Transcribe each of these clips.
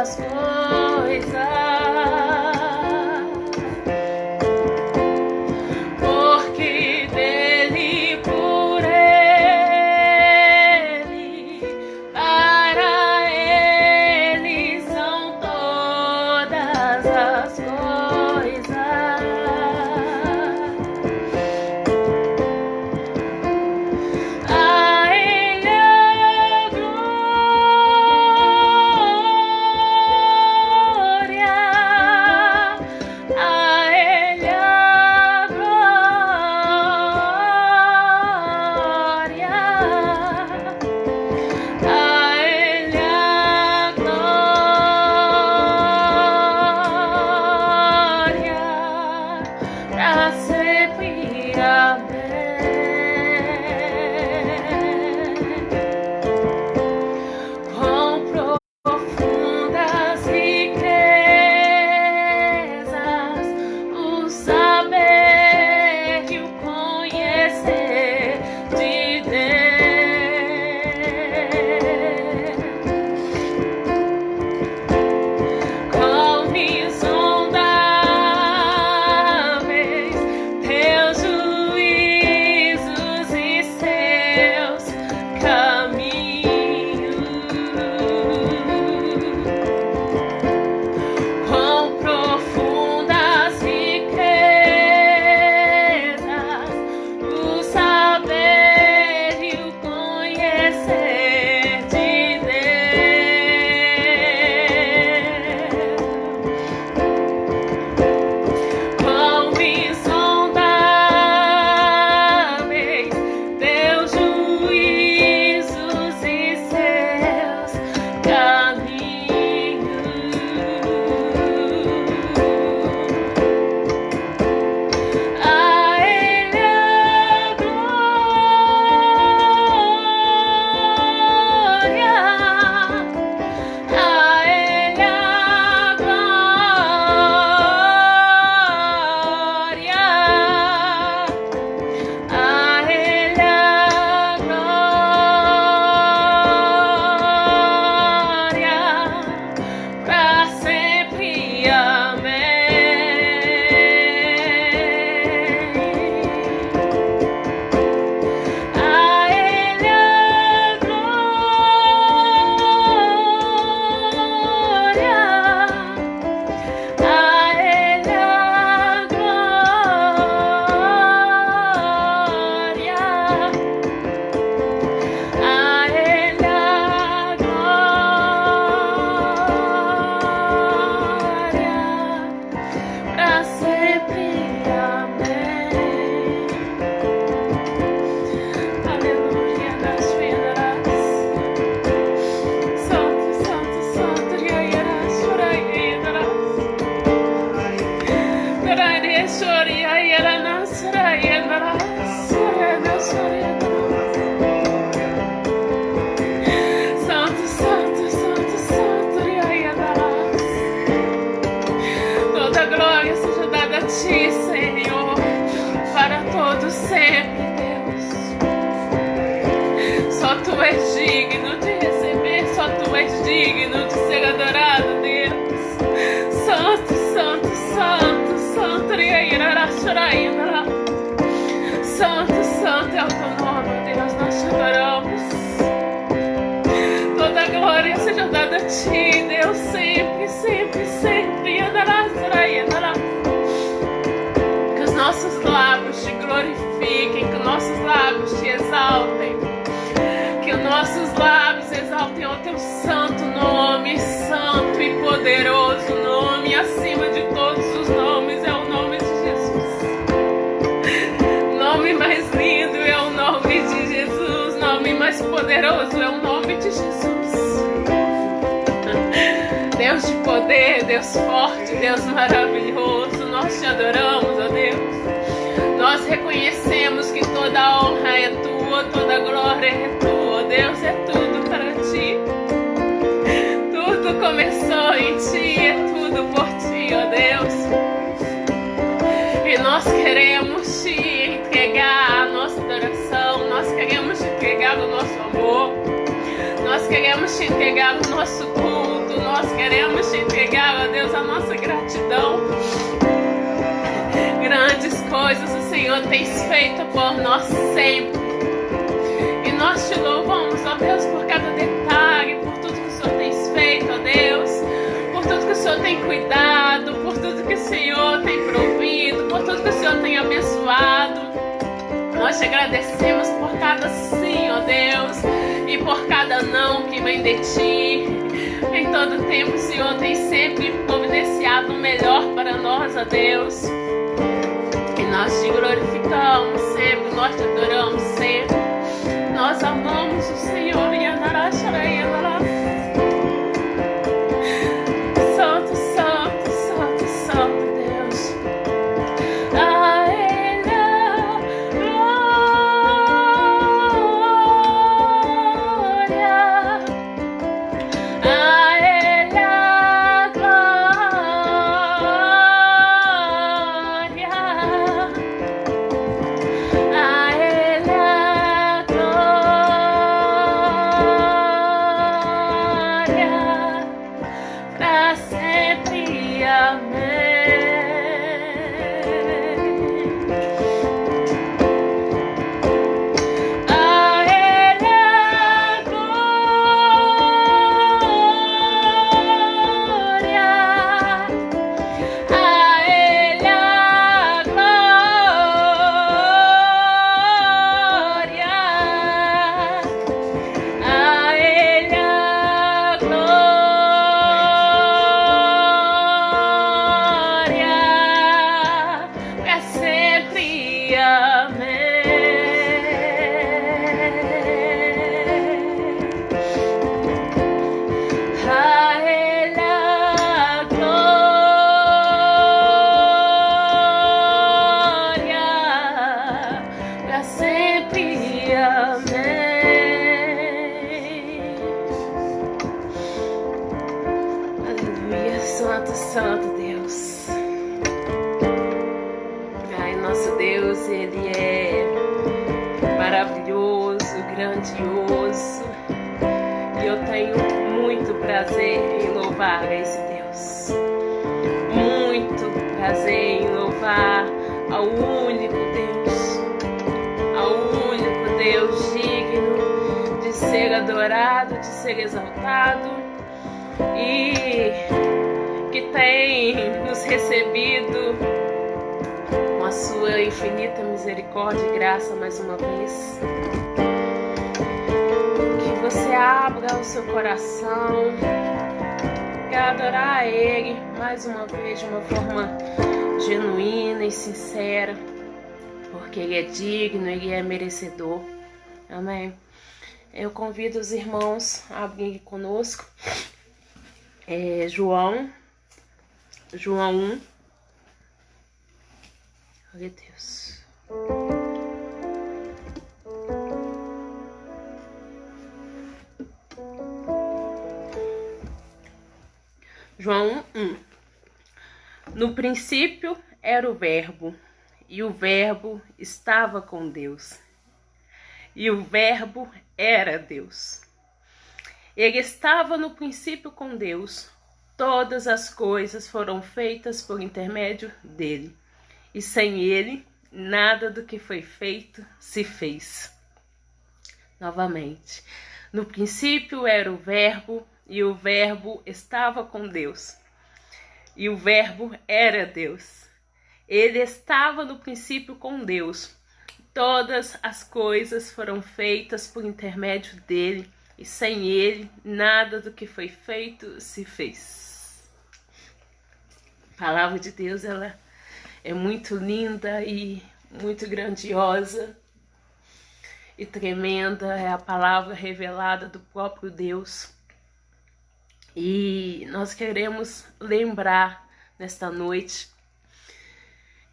as coisas, porque dele, por ele, para ele são todas as coisas. A ele a glória, a ele a glória, a ele a glória, pra sempre. Amém. Com profundas riquezas, o saber e o conhecer de Deus, com insondáveis teus juízos e seus caminhos, com profundas riquezas, o saber e o conhecer de Deus, com insondáveis teus juízos e seus caminhos. A ele a glória, a ele a glória, a ele a glória, pra sempre. Amém. A ele a glória, a ele a glória, a ele a glória, pra sempre. Amém. Aleluia, das vidas. Santo, santo, santo, riaiarás, choraiarás. Carare, choraiarás, choraiarás, choraiarás, choraiarás. Santo, santo, santo, santo, riaiarás. Toda glória seja dada a ti, Senhor, para todos sempre, Deus. Só tu és digno de receber, só tu és digno de ser adorado, Deus. Santo, santo, santo, santo, riaiará, choraiará. Santo, santo é o teu nome, Deus, nós te adoramos. Toda glória seja dada a ti, Deus, sempre, sempre, sempre. Andarás, choraiará. Que os nossos lábios te glorifiquem, que os nossos lábios te exaltem, que os nossos lábios exaltem o teu santo nome, santo e poderoso nome, acima de todos os nomes é o nome de Jesus. Nome mais lindo é o nome de Jesus, nome mais poderoso é o nome de Jesus. Deus de poder, Deus forte, Deus maravilhoso, nós te adoramos, ó Deus. Nós reconhecemos que toda a honra é tua, toda a glória é tua, Deus, é tudo para ti. Tudo começou em ti, é tudo por ti, ó Deus. E nós queremos te entregar a nossa adoração, nós queremos te entregar o nosso amor, nós queremos te entregar o nosso culto, nós queremos te entregar, ó Deus, a nossa gratidão. Grandes coisas o Senhor tem feito por nós sempre. E nós te louvamos, ó Deus, por cada detalhe, por tudo que o Senhor tem feito, ó Deus, por tudo que o Senhor tem cuidado, por tudo que o Senhor tem provido, por tudo que o Senhor tem abençoado. Nós te agradecemos por cada sim, ó Deus, e por cada não que vem de ti. Em todo tempo o Senhor tem sempre providenciado o melhor para nós, ó Deus. E nós te glorificamos sempre, nós te adoramos sempre. Nós amamos o Senhor e andará, xarei, andará. Santo, santo, santo, santo Deus. A Ele a glória. A Ele a glória. A Ele a pra sempre, amém. A Ele a glória, a Ele a glória, a Ele a glória, pra sempre, amém. A Ele a glória, pra sempre, amém. Aleluia, santo, santo Deus. Ai, nosso Deus, Ele é maravilhoso, grandioso. E eu tenho muito prazer em louvar esse Deus. Muito prazer em louvar ao único Deus. Ao único Deus digno de ser adorado, de ser exaltado. E que tem nos recebido com a sua infinita misericórdia e graça mais uma vez. Que você abra o seu coração para adorar a Ele mais uma vez de uma forma genuína e sincera, porque Ele é digno, Ele é merecedor. Amém. Eu convido os irmãos a abrirem conosco João 1. Glória a Deus. João 1. No princípio era o Verbo, e o Verbo estava com Deus, e o Verbo era Deus. Ele estava no princípio com Deus. Todas as coisas foram feitas por intermédio dele, e sem ele, nada do que foi feito se fez. Novamente. No princípio era o Verbo, e o Verbo estava com Deus, e o Verbo era Deus. Ele estava no princípio com Deus. Todas as coisas foram feitas por intermédio dele, e sem ele, nada do que foi feito se fez. A palavra de Deus, ela é muito linda e muito grandiosa e tremenda. É a palavra revelada do próprio Deus. E nós queremos lembrar nesta noite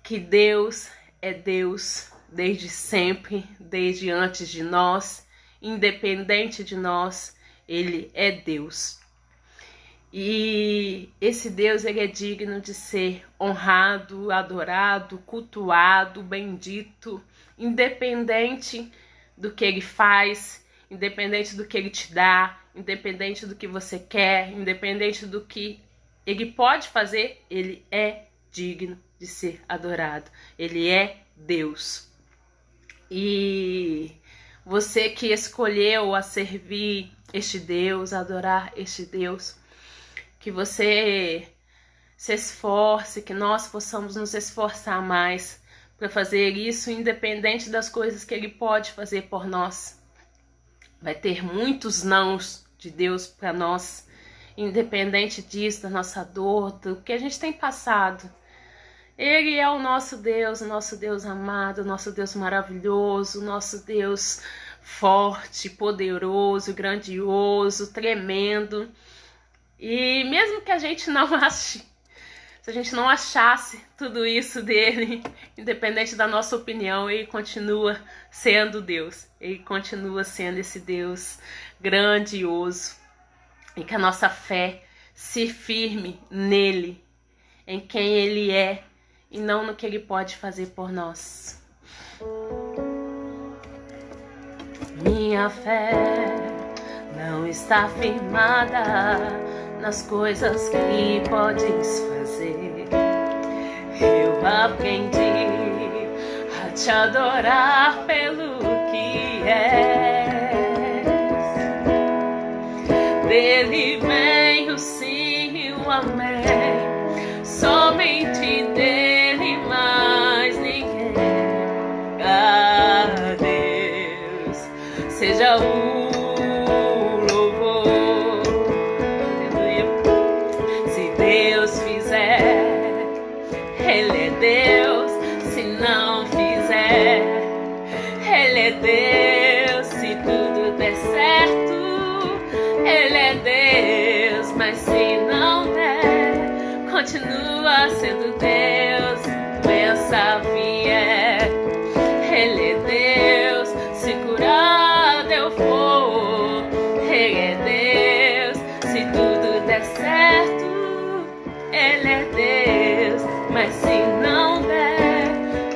que Deus é Deus desde sempre, desde antes de nós, independente de nós, Ele é Deus. E esse Deus, Ele é digno de ser honrado, adorado, cultuado, bendito, independente do que Ele faz, independente do que Ele te dá, independente do que você quer, independente do que Ele pode fazer, Ele é digno de ser adorado. Ele é Deus. E você que escolheu a servir este Deus, adorar este Deus, que você se esforce, que nós possamos nos esforçar mais para fazer isso, independente das coisas que Ele pode fazer por nós. Vai ter muitos nãos de Deus para nós, independente disso, da nossa dor, do que a gente tem passado. Ele é o nosso Deus amado, o nosso Deus maravilhoso, o nosso Deus forte, poderoso, grandioso, tremendo. E mesmo que a gente não ache, se a gente não achasse tudo isso dele, independente da nossa opinião, ele continua sendo Deus. Ele continua sendo esse Deus grandioso. E que a nossa fé se firme nele, em quem ele é, e não no que ele pode fazer por nós. Minha fé não está firmada nas coisas que podes fazer. Eu aprendi a te adorar pelo que és. Dele vem o sim e o amém, somente dele, mais ninguém. A Deus seja o louvor. Aleluia. Se Deus fizer, Ele é Deus. Se não fizer, Ele é Deus. Se tudo der certo, Ele é Deus. Mas se não der, continua sendo Deus. Doença vier, Ele é Deus. Se curado eu for, Ele é Deus. Se tudo der certo, Ele é Deus. Mas se não der,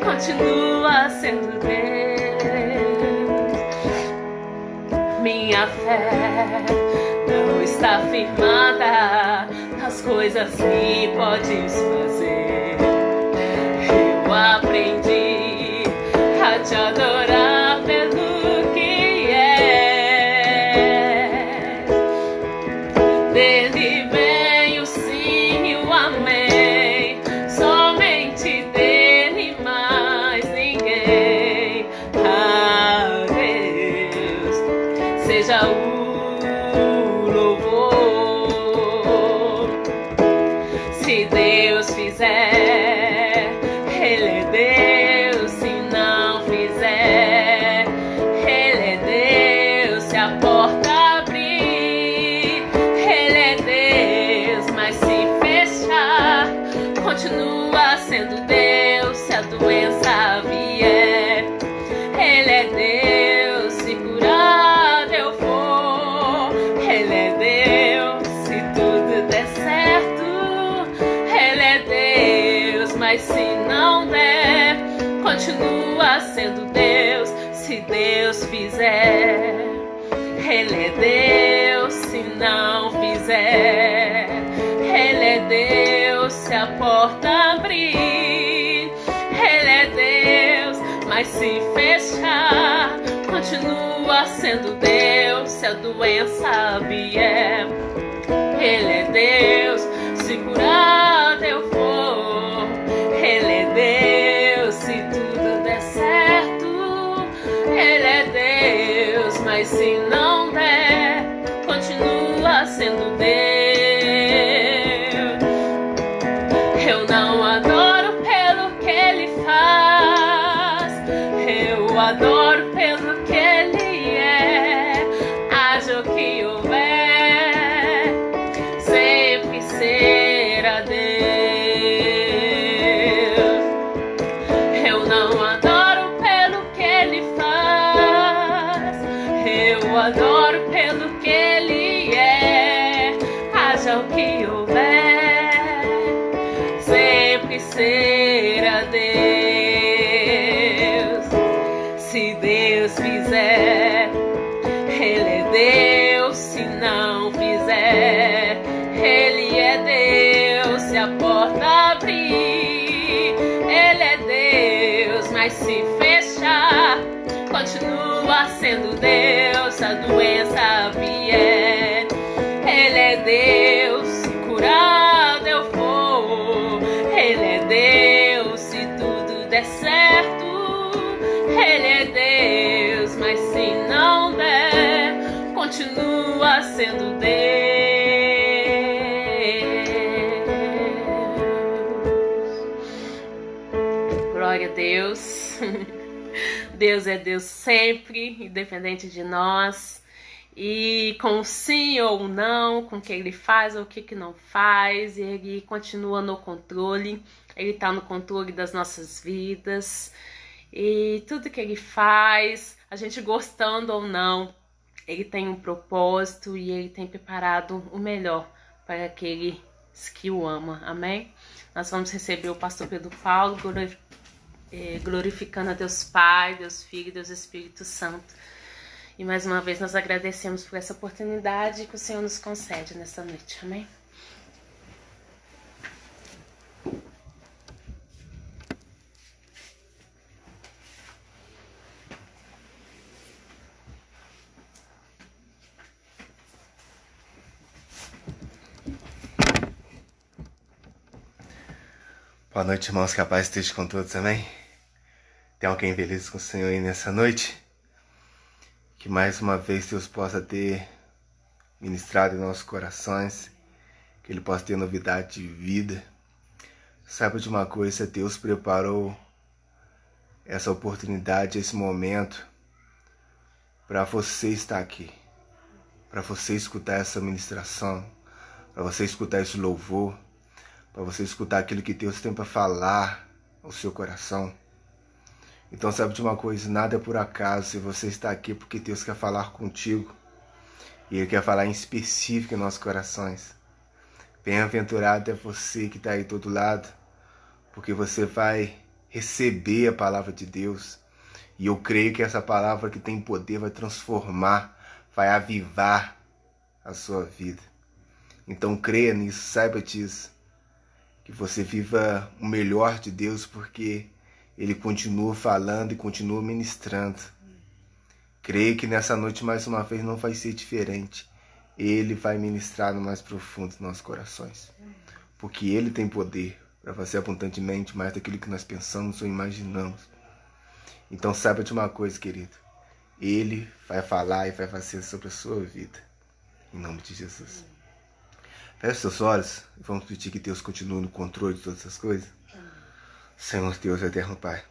continua sendo Deus. Minha fé não está firmada nas coisas que podes fazer. Eu aprendi a te adorar pelo que és. Dele vem o sim e o amém, somente dele, mais ninguém. A Deus seja o louvor. Se Deus fizer, Ele é Deus. Se não fizer, Ele é Deus. Se a porta abrir, Ele é Deus. Mas se fechar, continua sendo Deus. Se a doença vier, Ele é Deus. Se curado eu for, Ele é Deus. Se tudo der certo, Ele é Deus. Mas se não der, continua sendo Deus. Se Deus fizer, Ele é Deus. Se não fizer, Ele é Deus. Se a porta abrir, Ele é Deus. Mas se fechar, continua sendo Deus. Se a doença vier, Ele é Deus. Se curado eu for, Ele é Deus. Se tudo der certo, Ele é Deus. Mas se não der, continua sendo Deus. Eu não adoro pelo que Ele faz, eu adoro pelo que Ele é. Haja o que houver, sempre será Deus. Eu não adoro pelo que Ele faz, eu adoro pelo que Ele é. Haja o que houver, sempre será Deus. Se Deus fizer, Ele é Deus. Se não a porta abrir, Ele é Deus, mas se fechar, continua sendo Deus. Se a doença vier, Ele é Deus. Se curado eu for, Ele é Deus. Se tudo der certo, Ele é Deus. Mas se não der, continua sendo Deus. Glória a Deus. Deus é Deus sempre, independente de nós. E com sim ou não, com o que Ele faz ou o que não faz, Ele continua no controle. Ele está no controle das nossas vidas. E tudo que Ele faz, a gente gostando ou não, Ele tem um propósito e Ele tem preparado o melhor para aqueles que o amam. Amém? Nós vamos receber o pastor Pedro Paulo, glorificando a Deus Pai, Deus Filho e Deus Espírito Santo. E mais uma vez nós agradecemos por essa oportunidade que o Senhor nos concede nessa noite. Amém? Boa noite, irmãos, que a paz esteja com todos, amém? Tem alguém feliz com o Senhor aí nessa noite? Que mais uma vez Deus possa ter ministrado em nossos corações, que Ele possa ter novidade de vida. Saiba de uma coisa, Deus preparou essa oportunidade, esse momento, para você estar aqui, para você escutar essa ministração, para você escutar esse louvor, para você escutar aquilo que Deus tem para falar ao seu coração. Então sabe de uma coisa, nada é por acaso. Se você está aqui porque Deus quer falar contigo, e Ele quer falar em específico em nossos corações. Bem-aventurado é você que está aí do outro lado, porque você vai receber a palavra de Deus. E eu creio que essa palavra que tem poder vai transformar, vai avivar a sua vida. Então creia nisso, saiba disso. Que você viva o melhor de Deus, porque Ele continua falando e continua ministrando. Creio que nessa noite, mais uma vez, não vai ser diferente. Ele vai ministrar no mais profundo dos nossos corações. Porque Ele tem poder para fazer abundantemente mais daquilo que nós pensamos ou imaginamos. Então saiba de uma coisa, querido. Ele vai falar e vai fazer sobre a sua vida. Em nome de Jesus. Feche seus olhos e vamos pedir que Deus continue no controle de todas essas coisas. Senhor Deus eterno Pai,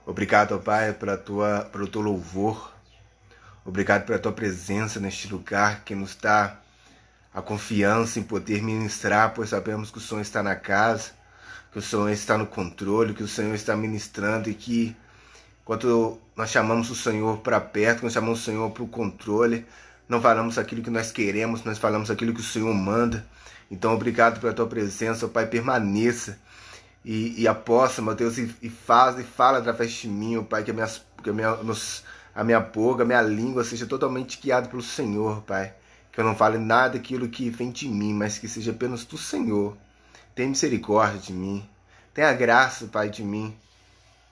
obrigado, ó Pai, pelo teu louvor. Obrigado pela tua presença neste lugar que nos dá a confiança em poder ministrar, pois sabemos que o Senhor está na casa, que o Senhor está no controle, que o Senhor está ministrando e que quando nós chamamos o Senhor para perto, quando nós chamamos o Senhor para o controle, não falamos aquilo que nós queremos, nós falamos aquilo que o Senhor manda. Então, obrigado pela tua presença, ó Pai, permaneça e aposta, meu Deus, e fala através de mim, ó Pai, que a minha boca, a minha língua seja totalmente guiada pelo Senhor, Pai. Que eu não fale nada daquilo que vem de mim, mas que seja apenas do Senhor. Tenha misericórdia de mim, tenha graça, Pai, de mim.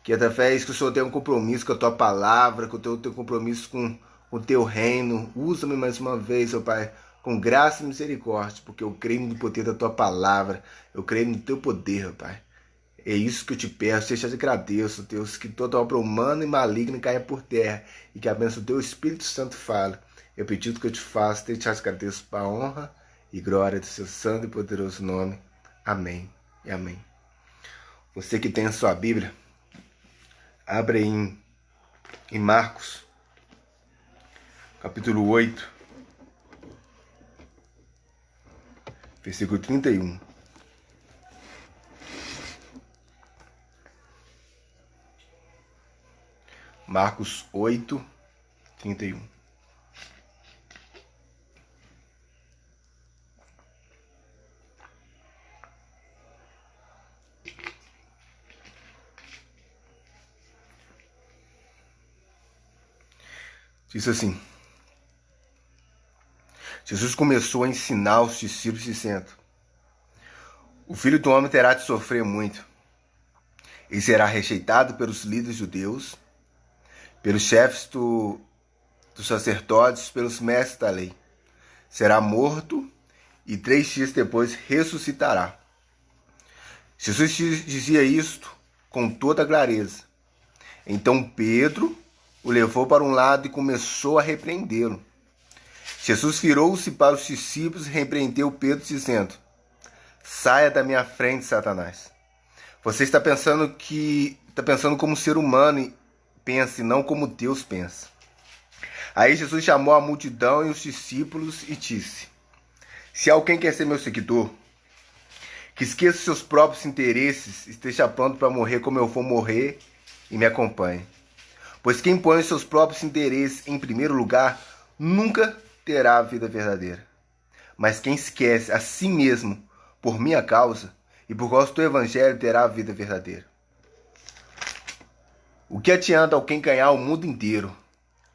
Que através que o Senhor tenha um compromisso com a tua palavra, que eu tenha um compromisso com o teu reino. Usa-me mais uma vez, ó Pai, com graça e misericórdia, porque eu creio no poder da tua palavra, eu creio no teu poder, ó Pai. É isso que eu te peço, eu te agradeço, Deus, que toda obra humana e maligna caia por terra e que a bênção do teu Espírito Santo fale. É o pedido que eu te faço, eu te agradeço para a honra e glória do seu santo e poderoso nome. Amém e amém. Você que tem a sua Bíblia, abre aí em Marcos, capítulo 8, versículo 31. Marcos 8, 31. Diz assim: Jesus começou a ensinar os discípulos dizendo: O Filho do Homem terá de sofrer muito. Ele será rejeitado pelos líderes judeus, pelos chefes dos sacerdotes, pelos mestres da lei. Será morto e 3 dias depois ressuscitará. Jesus dizia isto com toda clareza. Então Pedro o levou para um lado e começou a repreendê-lo. Jesus virou-se para os discípulos e repreendeu Pedro, dizendo: saia da minha frente, Satanás. Você está pensando como ser humano e pensa, e não como Deus pensa. Aí Jesus chamou a multidão e os discípulos e disse: se alguém quer ser meu seguidor, que esqueça seus próprios interesses, esteja pronto para morrer como eu vou morrer e me acompanhe. Pois quem põe os seus próprios interesses em primeiro lugar nunca terá a vida verdadeira. Mas quem esquece a si mesmo por minha causa e por causa do Evangelho terá a vida verdadeira. O que adianta alguém ganhar o mundo inteiro,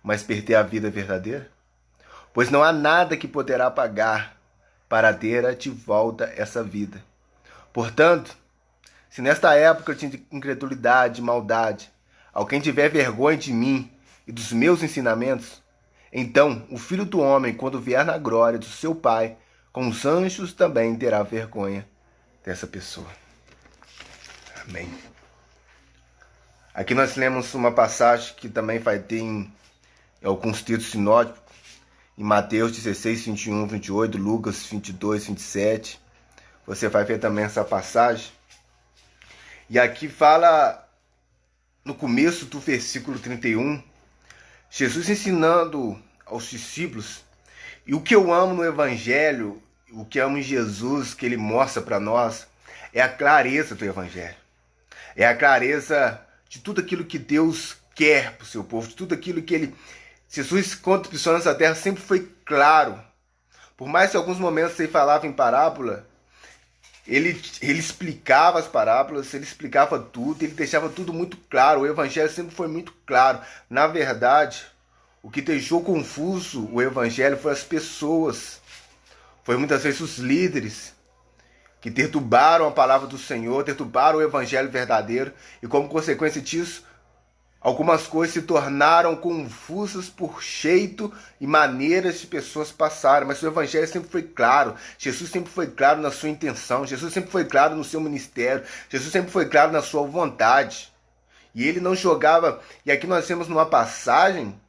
mas perder a vida verdadeira? Pois não há nada que poderá pagar para ter de volta essa vida. Portanto, se nesta época de incredulidade e maldade alguém tiver vergonha de mim e dos meus ensinamentos, então o Filho do Homem, quando vier na glória do seu Pai, com os anjos também terá vergonha dessa pessoa. Amém. Aqui nós lemos uma passagem que também vai ter em alguns textos sinóticos, em Mateus 16, 21, 28, Lucas 22, 27. Você vai ver também essa passagem. E aqui fala, no começo do versículo 31, Jesus ensinando aos discípulos. E o que eu amo no Evangelho, o que eu amo em Jesus, que ele mostra para nós, é a clareza do Evangelho. É a clareza de tudo aquilo que Deus quer para o seu povo, de tudo aquilo que ele... Jesus, quando pisou nessa terra, sempre foi claro. Por mais que em alguns momentos ele falava em parábola, ele explicava as parábolas, ele explicava tudo, ele deixava tudo muito claro. O Evangelho sempre foi muito claro. Na verdade, o que deixou confuso o Evangelho foi as pessoas. Foi muitas vezes os líderes que perturbaram a palavra do Senhor, perturbaram o Evangelho verdadeiro. E como consequência disso, algumas coisas se tornaram confusas por jeito e maneiras de pessoas passarem. Mas o Evangelho sempre foi claro. Jesus sempre foi claro na sua intenção. Jesus sempre foi claro no seu ministério. Jesus sempre foi claro na sua vontade. E ele não jogava... E aqui nós temos numa passagem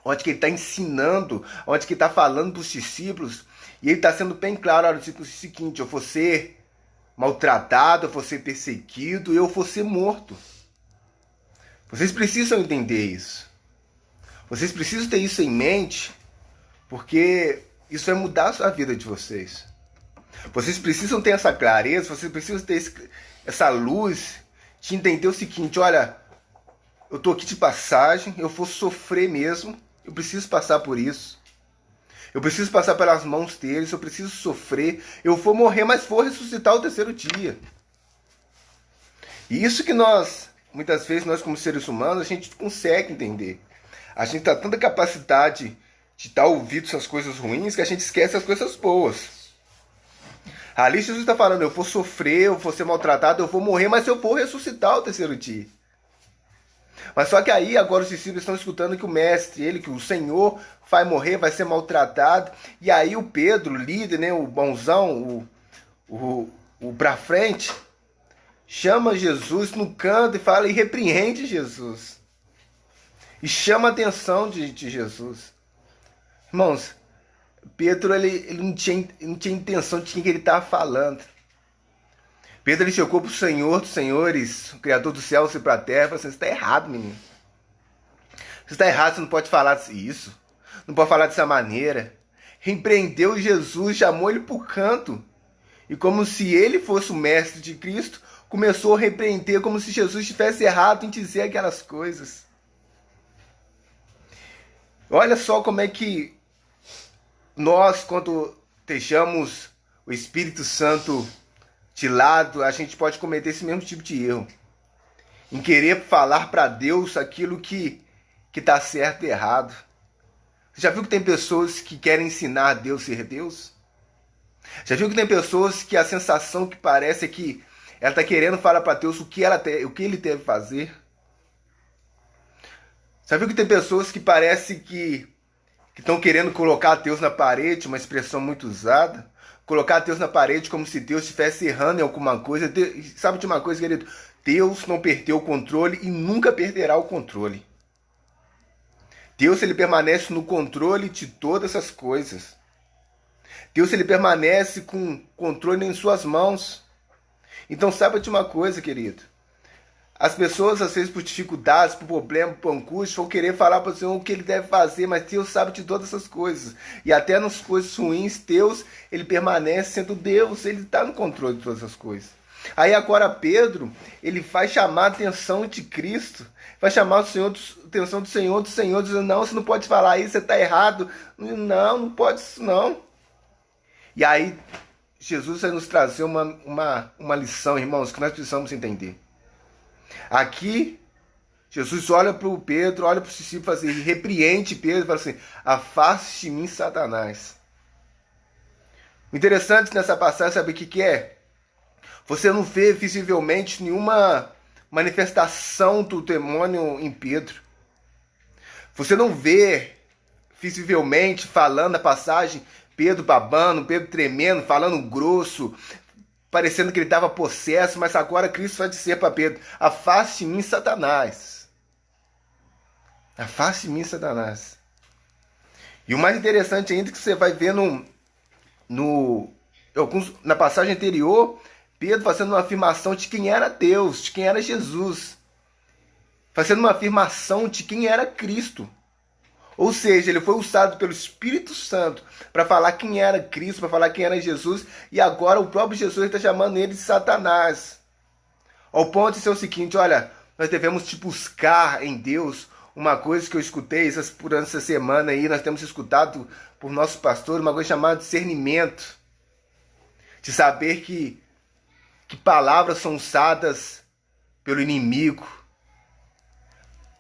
onde que ele está ensinando, onde que ele está falando para os discípulos. E ele está sendo bem claro, olha, o seguinte: eu vou ser maltratado, eu vou ser perseguido, eu vou ser morto. Vocês precisam entender isso. Vocês precisam ter isso em mente, porque isso vai mudar a vida de vocês. Vocês precisam ter essa clareza, vocês precisam ter essa luz de entender o seguinte: olha, eu estou aqui de passagem, eu vou sofrer mesmo, eu preciso passar por isso. Eu preciso passar pelas mãos deles, eu preciso sofrer, eu vou morrer, mas vou ressuscitar o terceiro dia. E isso que muitas vezes nós como seres humanos, a gente consegue entender. A gente tem tanta capacidade de estar ouvindo essas coisas ruins que a gente esquece as coisas boas. Ali Jesus está falando: eu vou sofrer, eu vou ser maltratado, eu vou morrer, mas eu vou ressuscitar o terceiro dia. Mas só que aí agora os discípulos estão escutando que o mestre, que o Senhor vai morrer, vai ser maltratado. E aí o Pedro, líder, né, o bonzão, o pra frente, chama Jesus no canto e fala e repreende Jesus. E chama a atenção de Jesus. Irmãos, Pedro ele não tinha intenção de quem ele estava falando. Pedro ele chegou para o Senhor dos Senhores, o Criador dos céus e para a terra, e falou assim: você está errado, menino. Você está errado, você não pode falar isso. Não pode falar dessa maneira. Repreendeu Jesus, chamou ele para o canto. E como se ele fosse o mestre de Cristo, começou a repreender como se Jesus estivesse errado em dizer aquelas coisas. Olha só como é que nós, quando deixamos o Espírito Santo de lado, a gente pode cometer esse mesmo tipo de erro. Em querer falar para Deus aquilo que está certo e errado. Você já viu que tem pessoas que querem ensinar a Deus a ser Deus? Já viu que tem pessoas que a sensação que parece é que ela está querendo falar para Deus o que ele deve fazer? Já viu que tem pessoas que parece que estão querendo colocar Deus na parede, uma expressão muito usada? Colocar Deus na parede como se Deus estivesse errando em alguma coisa. Sabe de uma coisa, querido? Deus não perdeu o controle e nunca perderá o controle. Deus, ele permanece no controle de todas as coisas. Deus, ele permanece com controle em suas mãos. Então saiba de uma coisa, querido. As pessoas, às vezes, por dificuldades, por problemas, por angústia, vão querer falar para o Senhor o que ele deve fazer, mas Deus sabe de todas essas coisas. E até nas coisas ruins, Deus, ele permanece sendo Deus, ele está no controle de todas as coisas. Aí agora Pedro, ele vai chamar a atenção de Cristo, vai chamar a atenção do Senhor, dizendo, não, você não pode falar isso, você está errado. Não pode isso não. E aí, Jesus vai nos trazer uma lição, irmãos, que nós precisamos entender. Aqui, Jesus olha para o Pedro, olha para os discípulos e repreende Pedro e fala assim, afaste de mim, Satanás. O interessante nessa passagem, sabe o que é? Você não vê visivelmente nenhuma manifestação do demônio em Pedro. Você não vê visivelmente, falando a passagem, Pedro babando, Pedro tremendo, falando grosso, parecendo que ele estava possesso, mas agora Cristo vai dizer para Pedro, afaste de mim, Satanás. Afaste de mim, Satanás. E o mais interessante ainda é que você vai ver na passagem anterior, Pedro fazendo uma afirmação de quem era Deus, de quem era Jesus. Fazendo uma afirmação de quem era Cristo. Ou seja, ele foi usado pelo Espírito Santo para falar quem era Cristo, para falar quem era Jesus, e agora o próprio Jesus está chamando ele de Satanás. Ao ponto de ser o seguinte, olha, nós devemos buscar em Deus uma coisa que eu escutei por essa semana aí, nós temos escutado por nosso pastor, uma coisa chamada discernimento. De saber que palavras são usadas pelo inimigo.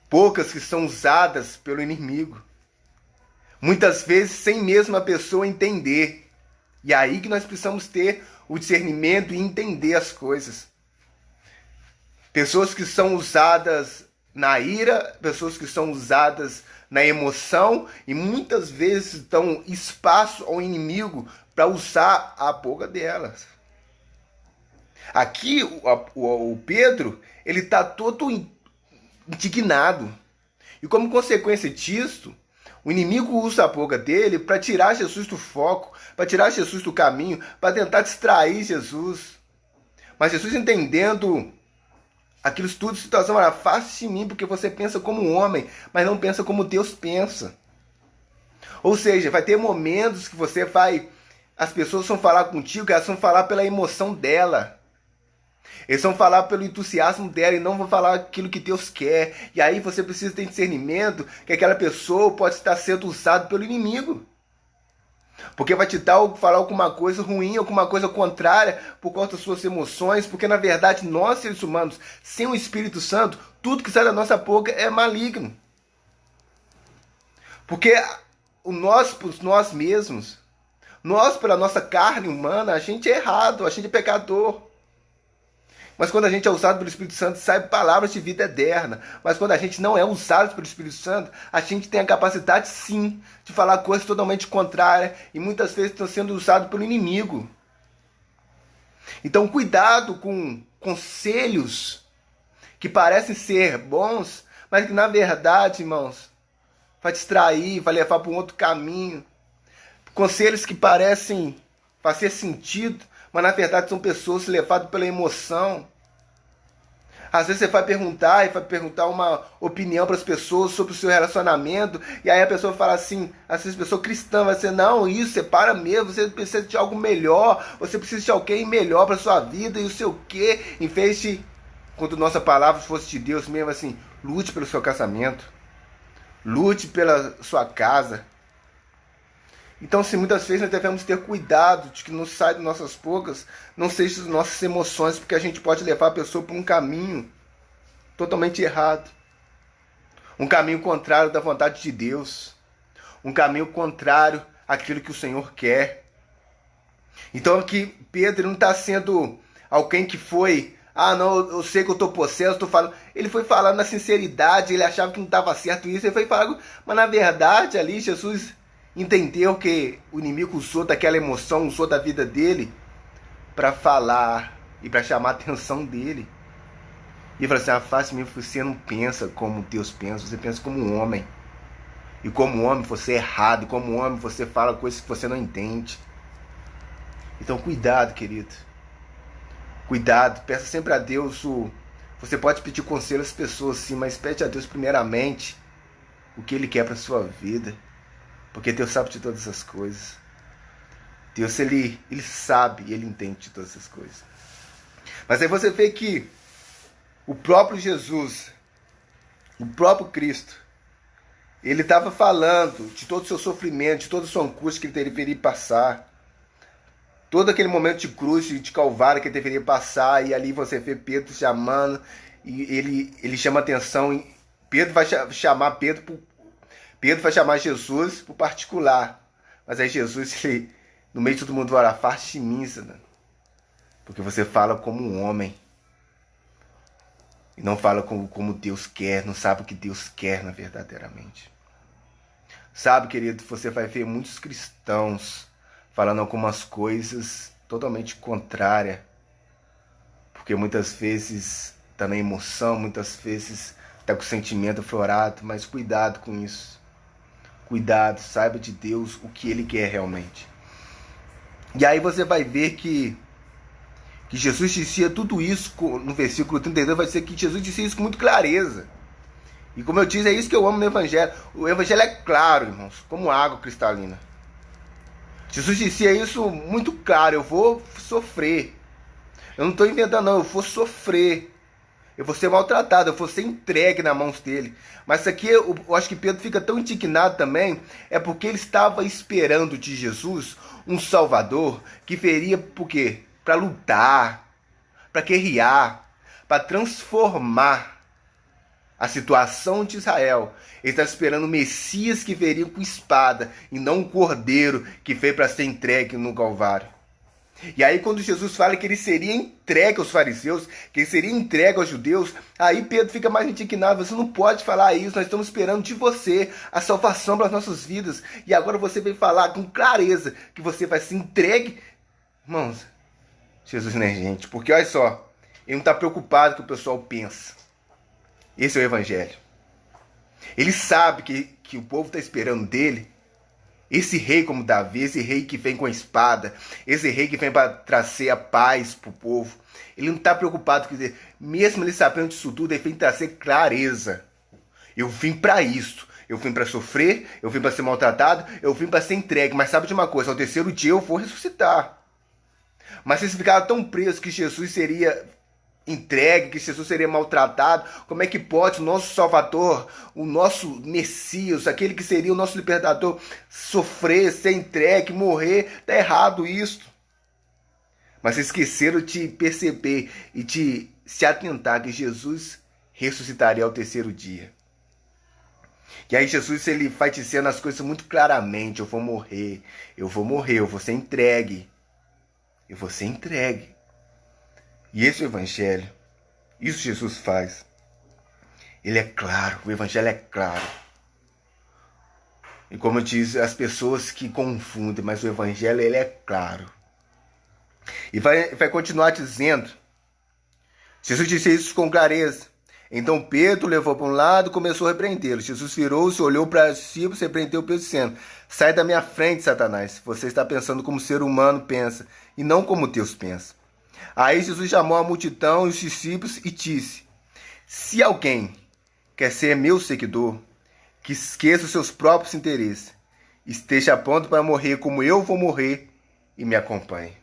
Poucas que são usadas pelo inimigo. Muitas vezes sem mesmo a pessoa entender. E é aí que nós precisamos ter o discernimento e entender as coisas. Pessoas que são usadas na ira, pessoas que são usadas na emoção e muitas vezes dão espaço ao inimigo para usar a boca delas. Aqui o Pedro, ele está todo indignado. E como consequência disso, o inimigo usa a boca dele para tirar Jesus do foco, para tirar Jesus do caminho, para tentar distrair Jesus. Mas Jesus, entendendo aquilo tudo, situação, era afaste de mim, porque você pensa como um homem, mas não pensa como Deus pensa. Ou seja, vai ter momentos que as pessoas vão falar contigo, elas vão falar pela emoção dela. Eles vão falar pelo entusiasmo dela e não vão falar aquilo que Deus quer. E aí você precisa ter discernimento que aquela pessoa pode estar sendo usada pelo inimigo. Porque vai te falar alguma coisa ruim, alguma coisa contrária por conta das suas emoções. Porque na verdade nós, seres humanos, sem o Espírito Santo, tudo que sai da nossa boca é maligno. Porque por nós mesmos, nós pela nossa carne humana, a gente é errado, a gente é pecador. Mas quando a gente é usado pelo Espírito Santo, sai palavras de vida eterna. Mas quando a gente não é usado pelo Espírito Santo, a gente tem a capacidade, sim, de falar coisas totalmente contrárias e muitas vezes estão sendo usados pelo inimigo. Então, cuidado com conselhos que parecem ser bons, mas que na verdade, irmãos, vai distrair, vai levar para um outro caminho. Conselhos que parecem fazer sentido, mas na verdade são pessoas levadas pela emoção. Às vezes você vai perguntar uma opinião para as pessoas sobre o seu relacionamento, e aí a pessoa fala assim, às vezes a pessoa cristã vai dizer, não, isso, separa mesmo, você precisa de algo melhor, você precisa de alguém melhor para a sua vida, e o seu quê, em vez de, quando nossa palavra fosse de Deus mesmo, assim, lute pelo seu casamento, lute pela sua casa. Então, se muitas vezes nós devemos ter cuidado de que não saia de nossas bocas, não seja das nossas emoções, porque a gente pode levar a pessoa para um caminho totalmente errado. Um caminho contrário da vontade de Deus. Um caminho contrário àquilo que o Senhor quer. Então aqui Pedro não está sendo alguém que foi, não, eu sei que eu estou possesso, estou falando. Ele foi falando na sinceridade, ele achava que não estava certo isso, ele foi falando, mas na verdade ali Jesus entendeu que o inimigo usou daquela emoção, usou da vida dele para falar e para chamar a atenção dele. E falou assim: afaste-me, você não pensa como Deus pensa, você pensa como um homem. E como homem você é errado, e como homem você fala coisas que você não entende. Então cuidado, querido. Cuidado, peça sempre a Deus Você pode pedir conselho às pessoas, sim, mas pede a Deus primeiramente o que Ele quer para a sua vida. Porque Deus sabe de todas as coisas. Deus, Ele sabe e Ele entende de todas as coisas. Mas aí você vê que o próprio Jesus, o próprio Cristo, ele estava falando de todo o seu sofrimento, de toda a sua angústia que ele deveria passar. Todo aquele momento de cruz, de calvário que ele deveria passar. E ali você vê Pedro chamando. E ele chama atenção. Pedro vai chamar Pedro vai chamar Jesus por particular. Mas aí Jesus, no meio de todo mundo, vai orar: afaste de mim, Satã. Porque você fala como um homem. E não fala como Deus quer. Não sabe o que Deus quer verdadeiramente. Sabe, querido, você vai ver muitos cristãos falando algumas coisas totalmente contrárias. Porque muitas vezes está na emoção, muitas vezes está com o sentimento aflorado. Mas cuidado com isso. Cuidado, saiba de Deus o que Ele quer realmente. E aí você vai ver que Jesus dizia tudo isso no versículo 32, vai ser que Jesus dizia isso com muita clareza. E como eu disse, é isso que eu amo no Evangelho. O Evangelho é claro, irmãos, como água cristalina. Jesus dizia isso muito claro: eu vou sofrer. Eu não estou inventando não, eu vou sofrer. Eu vou ser maltratado, eu vou ser entregue nas mãos dele. Mas isso aqui, eu acho que Pedro fica tão indignado também, é porque ele estava esperando de Jesus um Salvador que viria por quê? Para lutar, para guerrear, para transformar a situação de Israel. Ele está esperando o Messias que viria com espada e não um cordeiro que veio para ser entregue no Calvário. E aí quando Jesus fala que ele seria entregue aos fariseus, que ele seria entregue aos judeus, aí Pedro fica mais indignado: você não pode falar isso, nós estamos esperando de você a salvação para as nossas vidas. E agora você vem falar com clareza que você vai ser entregue. Irmãos, Jesus não é gente, porque olha só, ele não está preocupado com o que o pessoal pensa. Esse é o Evangelho. Ele sabe que o povo está esperando dele esse rei como Davi, esse rei que vem com a espada, esse rei que vem para trazer a paz para o povo. Ele não está preocupado, quer dizer, mesmo ele sabendo disso tudo, ele vem trazer clareza. Eu vim para isso. Eu vim para sofrer, eu vim para ser maltratado, eu vim para ser entregue. Mas sabe de uma coisa? Ao terceiro dia eu vou ressuscitar. Mas eles ficaram tão presos que Jesus seria entregue, que Jesus seria maltratado. Como é que pode o nosso Salvador, o nosso Messias, aquele que seria o nosso libertador, sofrer, ser entregue, morrer? Está errado isso. Mas esqueceram de perceber e de se atentar que Jesus ressuscitaria ao terceiro dia. E aí Jesus, ele vai dizendo as coisas muito claramente: eu vou morrer, eu vou ser entregue. Eu vou ser entregue. E esse é o Evangelho. Isso Jesus faz. Ele é claro, o Evangelho é claro. E como eu disse, as pessoas que confundem, mas o Evangelho, ele é claro. E vai continuar dizendo. Jesus disse isso com clareza. Então Pedro levou para um lado e começou a repreendê-lo. Jesus virou-se, olhou para os discípulos e repreendeu Pedro, dizendo: sai da minha frente, Satanás. Você está pensando como o ser humano pensa, e não como Deus pensa. Aí Jesus chamou a multidão e os discípulos e disse: se alguém quer ser meu seguidor, que esqueça os seus próprios interesses, esteja pronto para morrer como eu vou morrer e me acompanhe.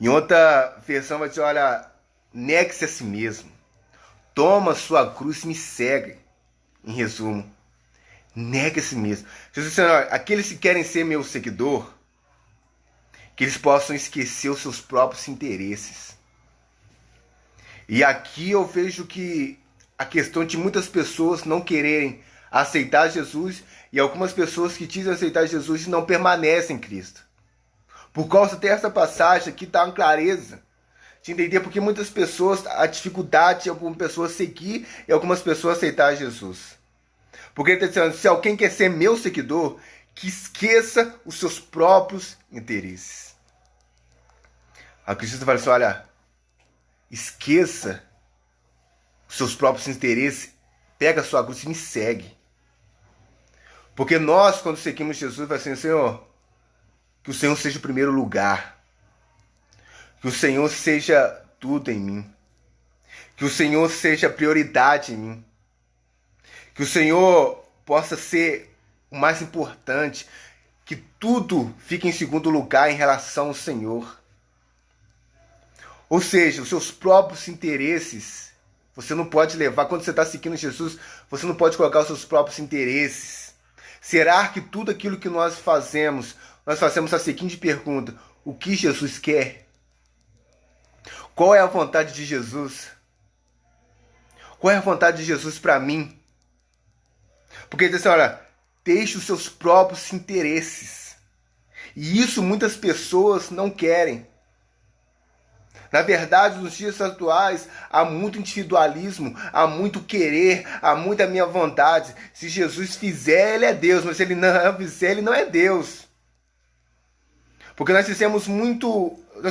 Em outra versão vai dizer: olha, negue-se a si mesmo, toma sua cruz e me segue. Em resumo, negue a si mesmo. Jesus disse: olha, aqueles que querem ser meu seguidor, que eles possam esquecer os seus próprios interesses. E aqui eu vejo que a questão de muitas pessoas não quererem aceitar Jesus, e algumas pessoas que dizem aceitar Jesus e não permanecem em Cristo. Por causa dessa passagem aqui dá uma clareza de entender porque muitas pessoas, a dificuldade de algumas pessoas seguir e algumas pessoas aceitar Jesus. Porque ele está dizendo, se alguém quer ser meu seguidor, que esqueça os seus próprios interesses. A Cristo fala assim, olha, esqueça os seus próprios interesses, pega a sua cruz e me segue. Porque nós, quando seguimos Jesus, vai ser, Senhor, que o Senhor seja o primeiro lugar. Que o Senhor seja tudo em mim. Que o Senhor seja prioridade em mim. Que o Senhor possa ser o mais importante. Que tudo fique em segundo lugar em relação ao Senhor. Ou seja, os seus próprios interesses, você não pode levar. Quando você está seguindo Jesus, você não pode colocar os seus próprios interesses. Será que tudo aquilo que nós fazemos a seguinte pergunta: o que Jesus quer? Qual é a vontade de Jesus? Qual é a vontade de Jesus para mim? Porque ele diz assim, olha, deixe os seus próprios interesses. E isso muitas pessoas não querem. Na verdade, nos dias atuais, há muito individualismo, há muito querer, há muita minha vontade. Se Jesus fizer, ele é Deus, mas se ele não fizer, ele não é Deus. Porque nós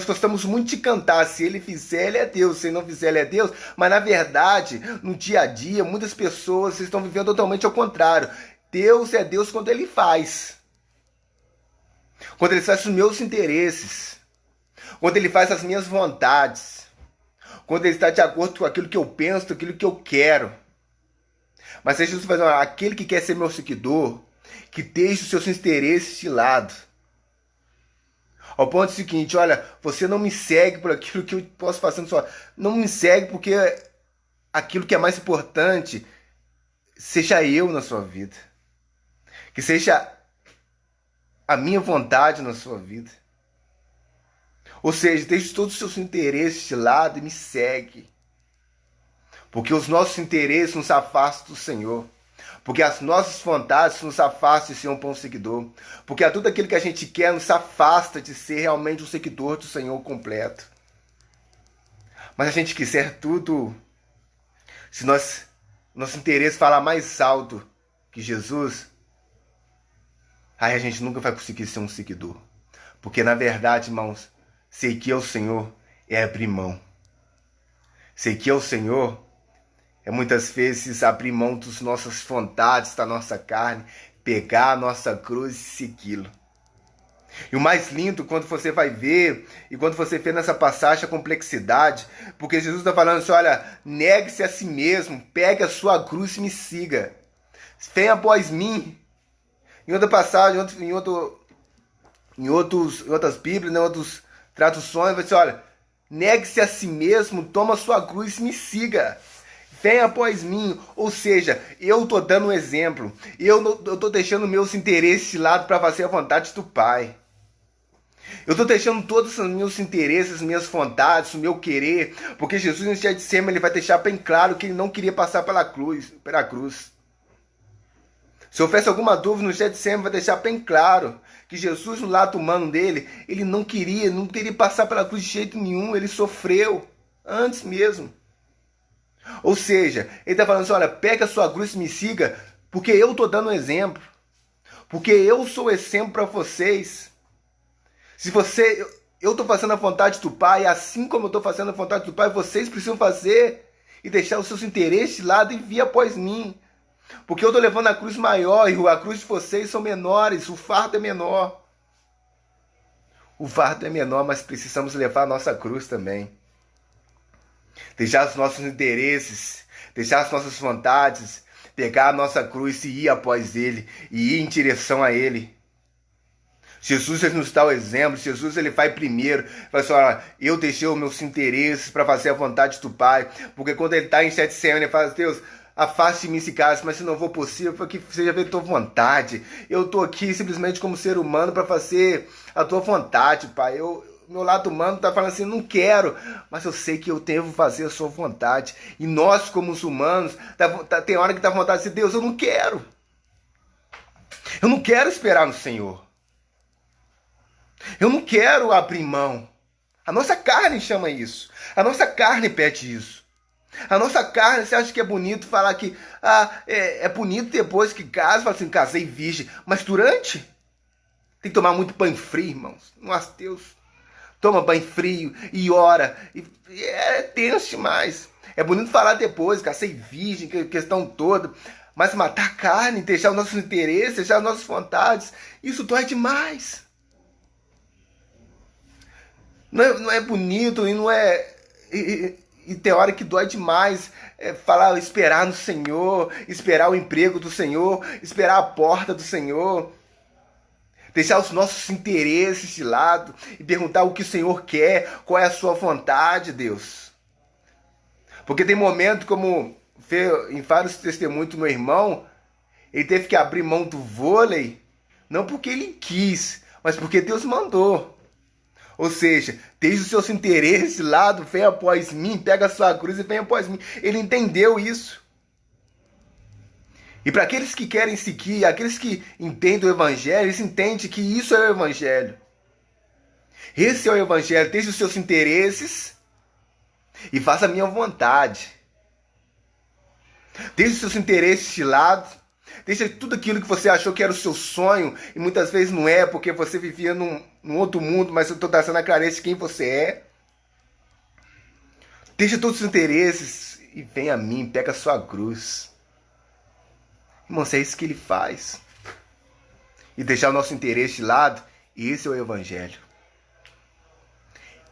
gostamos muito de cantar, se ele fizer, ele é Deus, se ele não fizer, ele é Deus. Mas na verdade, no dia a dia, muitas pessoas estão vivendo totalmente ao contrário. Deus é Deus quando ele faz. Quando ele faz os meus interesses. Quando ele faz as minhas vontades. Quando ele está de acordo com aquilo que eu penso, com aquilo que eu quero. Mas se Jesus faz, aquele que quer ser meu seguidor, que deixe os seus interesses de lado. Ao ponto seguinte, olha, você não me segue por aquilo que eu posso fazer só. Não me segue porque aquilo que é mais importante seja eu na sua vida. Que seja a minha vontade na sua vida. Ou seja, deixe todos os seus interesses de lado e me segue. Porque os nossos interesses nos afastam do Senhor. Porque as nossas vontades nos afastam de ser um bom seguidor. Porque tudo aquilo que a gente quer nos afasta de ser realmente um seguidor do Senhor completo. Mas se a gente quiser tudo, se nosso interesse falar mais alto que Jesus, aí a gente nunca vai conseguir ser um seguidor. Porque na verdade, irmãos, seguir ao Senhor é abrir mão. Seguir ao Senhor é muitas vezes abrir mão das nossas vontades, da nossa carne, pegar a nossa cruz e segui-lo. E o mais lindo, quando você vai ver, e quando você vê nessa passagem a complexidade, porque Jesus está falando assim, olha, negue-se a si mesmo, pegue a sua cruz e me siga. Venha após mim. Em outra passagem, em outras Bíblias, em outras traduções, vai dizer, olha, negue-se a si mesmo, toma a sua cruz e me siga. Venha após mim, ou seja, eu estou dando um exemplo, eu estou deixando meus interesses de lado para fazer a vontade do Pai. Eu estou deixando todos os meus interesses, minhas vontades, o meu querer, porque Jesus no dia de cima ele vai deixar bem claro que ele não queria passar pela cruz. Se houvesse alguma dúvida no dia de cima, vai deixar bem claro que Jesus no lado humano dele, ele não queria passar pela cruz de jeito nenhum, ele sofreu antes mesmo. Ou seja, ele está falando assim, olha, pega a sua cruz e me siga, porque eu estou dando um exemplo. Porque eu sou exemplo para vocês. Se eu estou fazendo a vontade do Pai, assim como eu estou fazendo a vontade do Pai, vocês precisam fazer e deixar os seus interesses de lado e vir após mim. Porque eu estou levando a cruz maior e a cruz de vocês são menores, o fardo é menor. O fardo é menor, mas precisamos levar a nossa cruz também. Deixar os nossos interesses, deixar as nossas vontades, pegar a nossa cruz e ir após Ele, e ir em direção a Ele. Jesus ele nos dá o exemplo, Jesus ele vai primeiro, fala assim, olha, eu deixei os meus interesses para fazer a vontade do Pai, porque quando ele está em Getsemane, ele fala, Deus, afaste de mim esse cálice, mas se não for possível, que seja feita a tua vontade. Eu estou aqui simplesmente como ser humano para fazer a tua vontade, Pai. Meu lado humano está falando assim, não quero, mas eu sei que eu devo fazer a sua vontade. E nós, como os humanos, tem hora que dá vontade de dizer, Deus, eu não quero. Eu não quero esperar no Senhor. Eu não quero abrir mão. A nossa carne chama isso. A nossa carne pede isso. A nossa carne, você acha que é bonito falar que é bonito depois que casa, fala assim, casei virgem. Mas durante, tem que tomar muito banho frio, irmãos. Nossa, Deus. Toma banho frio e ora. E é tenso demais. É bonito falar depois, casei virgem, questão toda. Mas matar a carne, deixar os nossos interesses, deixar as nossas vontades, isso dói demais. Não é bonito e não é... E tem hora que dói demais falar, esperar no Senhor, esperar o emprego do Senhor, esperar a porta do Senhor. Deixar os nossos interesses de lado e perguntar o que o Senhor quer, qual é a sua vontade, Deus. Porque tem momento, como em vários testemunhos do meu irmão, ele teve que abrir mão do vôlei, não porque ele quis, mas porque Deus mandou. Ou seja, deixe os seus interesses de lado, venha após mim, pega a sua cruz e venha após mim. Ele entendeu isso. E para aqueles que querem seguir, aqueles que entendem o Evangelho, eles entendem que isso é o Evangelho. Esse é o Evangelho. Deixe os seus interesses e faça a minha vontade. Deixe os seus interesses de lado. Deixa tudo aquilo que você achou que era o seu sonho, e muitas vezes não é, porque você vivia num outro mundo, mas eu estou trazendo a clareza de quem você é. Deixa todos os interesses e vem a mim, pega a sua cruz. Irmãos, é isso que ele faz. E deixar o nosso interesse de lado, esse é o Evangelho.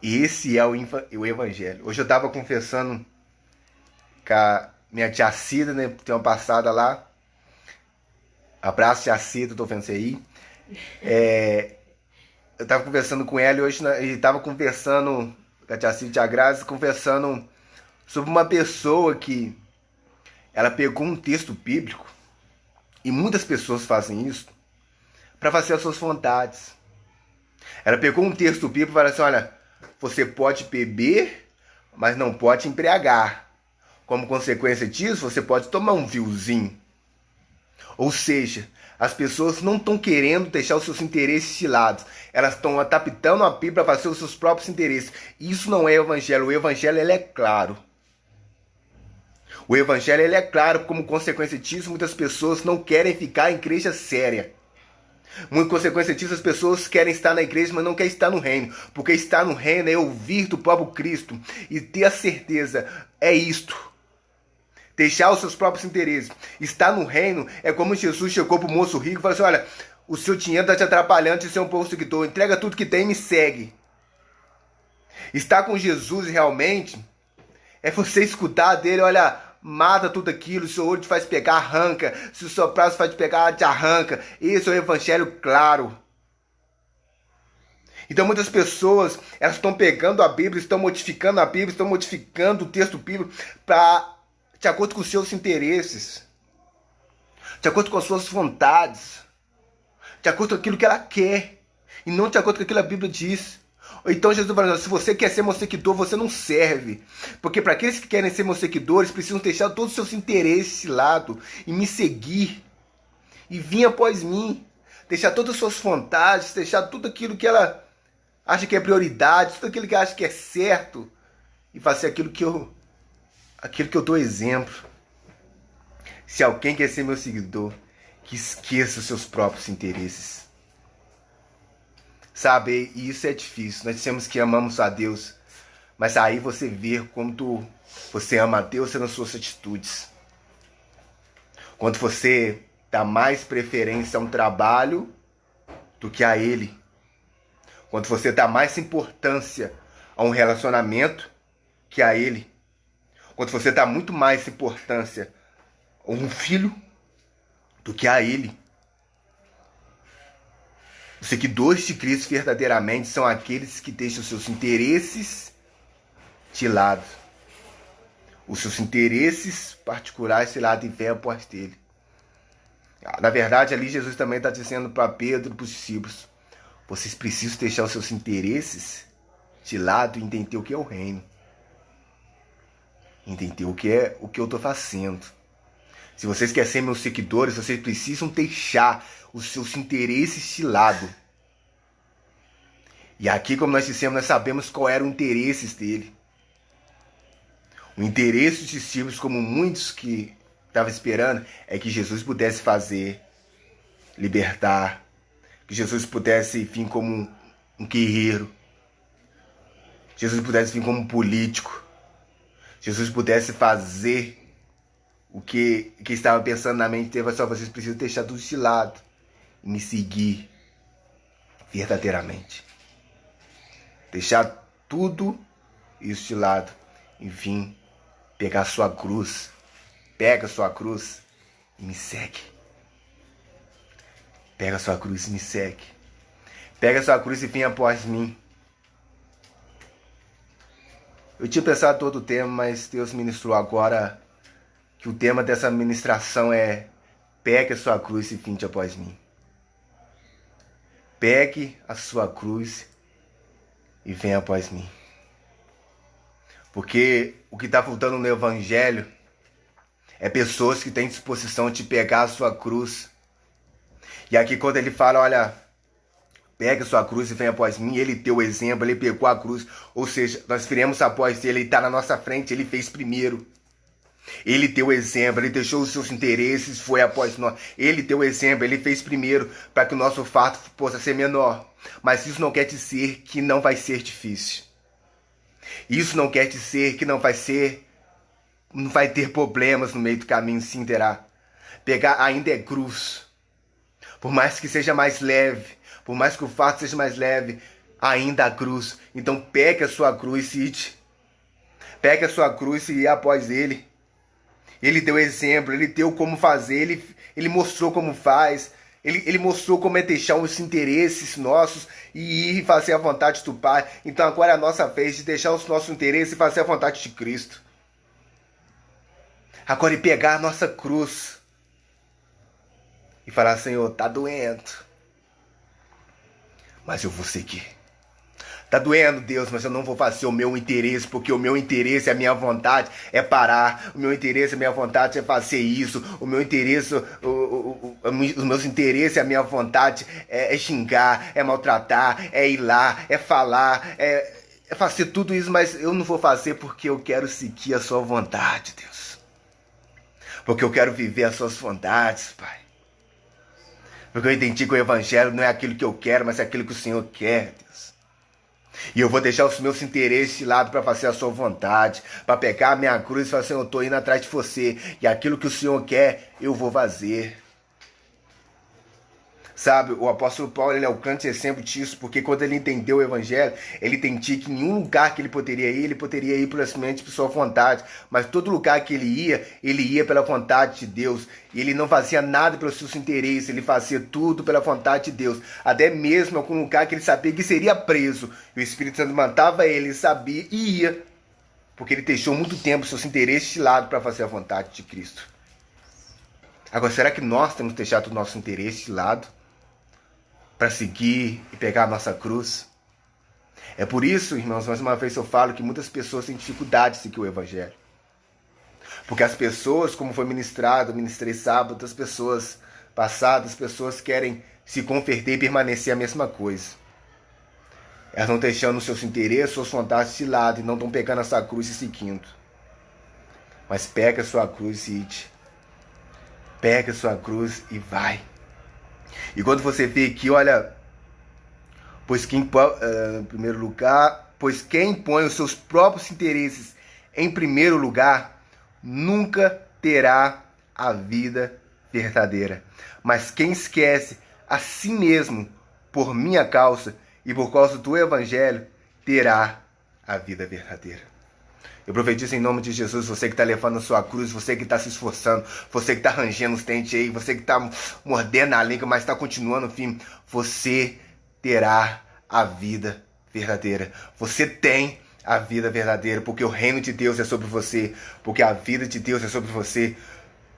Esse é o Evangelho. Hoje eu estava confessando com a minha tia Cida, né? Tem uma passada lá. Abraço, tia Cida, tô vendo você aí. Eu tava conversando com ela e hoje a gente tava conversando com a tia Cida e a tia Graça, conversando sobre uma pessoa que ela pegou um texto bíblico, e muitas pessoas fazem isso, para fazer as suas vontades. Ela pegou um texto bíblico e falou assim, olha, você pode beber, mas não pode embriagar. Como consequência disso, você pode tomar um vinhozinho. Ou seja, as pessoas não estão querendo deixar os seus interesses de lado. Elas estão adaptando a Bíblia para fazer os seus próprios interesses. Isso não é o Evangelho. O Evangelho ele é claro. O Evangelho ele é claro. Como consequência disso, muitas pessoas não querem ficar em igreja séria. Como consequência disso, as pessoas querem estar na igreja, mas não querem estar no reino. Porque estar no reino é ouvir do próprio Cristo e ter a certeza, é isto. Deixar os seus próprios interesses. Estar no reino é como Jesus chegou para o moço rico e falou assim, olha, o seu dinheiro está te atrapalhando de ser um bom seguidor. Entrega tudo que tem e me segue. Estar com Jesus realmente é você escutar dele, olha, mata tudo aquilo, se o olho te faz pegar, arranca. Se o seu braço faz te pegar, te arranca. Esse é o Evangelho claro. Então muitas pessoas, elas estão pegando a Bíblia, estão modificando a Bíblia, estão modificando o texto bíblico de acordo com os seus interesses, de acordo com as suas vontades, de acordo com aquilo que ela quer, e não de acordo com aquilo que a Bíblia diz. Então Jesus falou, se você quer ser meu seguidor, você não serve. Porque para aqueles que querem ser meus seguidores, precisam deixar todos os seus interesses de lado e me seguir. E vir após mim. Deixar todas as suas vontades, deixar tudo aquilo que ela acha que é prioridade, tudo aquilo que ela acha que é certo. E fazer aquilo que eu dou exemplo. Se alguém quer ser meu seguidor, que esqueça os seus próprios interesses. Sabe, e isso é difícil. Nós dissemos que amamos a Deus, mas aí você vê como você ama a Deus nas suas atitudes. Quando você dá mais preferência a um trabalho do que a Ele. Quando você dá mais importância a um relacionamento que a Ele. Quando você dá muito mais importância a um filho do que a Ele. Os seguidores de Cristo verdadeiramente são aqueles que deixam os seus interesses de lado. Os seus interesses particulares de lado e vêm após dele. Na verdade, ali Jesus também está dizendo para Pedro e para os discípulos, vocês precisam deixar os seus interesses de lado e entender o que é o reino. Entender o que eu estou fazendo. Se vocês querem ser meus seguidores, vocês precisam deixar os seus interesses de lado. E aqui, como nós dissemos, nós sabemos qual era o interesse dele. O interesse dos discípulos, como muitos que estavam esperando, é que Jesus pudesse fazer, libertar, que Jesus pudesse vir como um guerreiro, Jesus pudesse vir como um político, Jesus pudesse fazer o que estava pensando na mente dele. Só vocês precisam deixar tudo de lado e me seguir verdadeiramente. Deixar tudo isso de lado e vir pegar a sua cruz. Pega a sua cruz e me segue. Pega a sua cruz e me segue. Pega a sua cruz e vem após mim. Eu tinha pensado todo o tema, mas Deus ministrou agora que o tema dessa ministração é: pegue a sua cruz e vinde após mim. Pegue a sua cruz e venha após mim. Porque o que está faltando no Evangelho é pessoas que têm disposição de pegar a sua cruz. E aqui quando ele fala, olha, pega a sua cruz e venha após mim, ele deu o exemplo, ele pegou a cruz. Ou seja, nós viremos após ele, ele está na nossa frente, ele fez primeiro. Ele deu o exemplo, ele deixou os seus interesses, foi após nós. Ele deu o exemplo, ele fez primeiro para que o nosso fardo possa ser menor. Mas isso não quer dizer que não vai ser difícil. Isso não quer dizer que não vai ter problemas no meio do caminho, sim terá. Pegar ainda é cruz. Por mais que seja mais leve, por mais que o fardo seja mais leve, ainda há cruz. Então pegue a sua cruz e ide. Pegue a sua cruz e ir após ele. Ele deu exemplo, ele deu como fazer, ele mostrou como faz, ele mostrou como é deixar os interesses nossos e ir fazer a vontade do Pai. Então agora é a nossa vez de deixar os nossos interesses e fazer a vontade de Cristo. Agora é pegar a nossa cruz e falar, Senhor, tá doendo, mas eu vou seguir. Tá doendo, Deus, mas eu não vou fazer o meu interesse, porque o meu interesse, a minha vontade é parar. O meu interesse, a minha vontade é fazer isso. O meu interesse, os meus interesses, a minha vontade é xingar, é maltratar, é ir lá, é falar, é fazer tudo isso, mas eu não vou fazer porque eu quero seguir a sua vontade, Deus. Porque eu quero viver as suas vontades, Pai. Porque eu entendi que o Evangelho não é aquilo que eu quero, mas é aquilo que o Senhor quer, Deus. E eu vou deixar os meus interesses de lado para fazer a sua vontade, para pegar a minha cruz e falar assim, eu estou indo atrás de você, e aquilo que o Senhor quer, eu vou fazer. Sabe, o apóstolo Paulo, ele é o grande exemplo disso, porque quando ele entendeu o Evangelho, ele entendia que em nenhum lugar que ele poderia ir simplesmente por sua vontade, mas todo lugar que ele ia pela vontade de Deus, e ele não fazia nada pelos seus interesses, ele fazia tudo pela vontade de Deus, até mesmo em algum lugar que ele sabia que seria preso, e o Espírito Santo mandava ele, sabia e ia, porque ele deixou muito tempo seus interesses de lado para fazer a vontade de Cristo. Agora, será que nós temos deixado o nosso interesse de lado para seguir e pegar a nossa cruz? É por isso, irmãos, mais uma vez eu falo que muitas pessoas têm dificuldade de seguir o Evangelho. Porque as pessoas, como foi ministrei sábado, as pessoas passadas, as pessoas querem se converter e permanecer a mesma coisa. Elas não deixando os seus interesses, suas vontades de lado e não estão pegando a sua cruz e seguindo. Mas pega a sua cruz e ide. Pega a sua cruz e vai. E quando você vê aqui, olha, pois quem põe os seus próprios interesses em primeiro lugar, nunca terá a vida verdadeira. Mas quem esquece a si mesmo por minha causa e por causa do Evangelho, terá a vida verdadeira. Eu profetizo em nome de Jesus, você que está levando a sua cruz, você que está se esforçando, você que está rangendo os dentes aí, você que está mordendo a língua, mas está continuando firme, você terá a vida verdadeira. Você tem a vida verdadeira, porque o reino de Deus é sobre você, porque a vida de Deus é sobre você.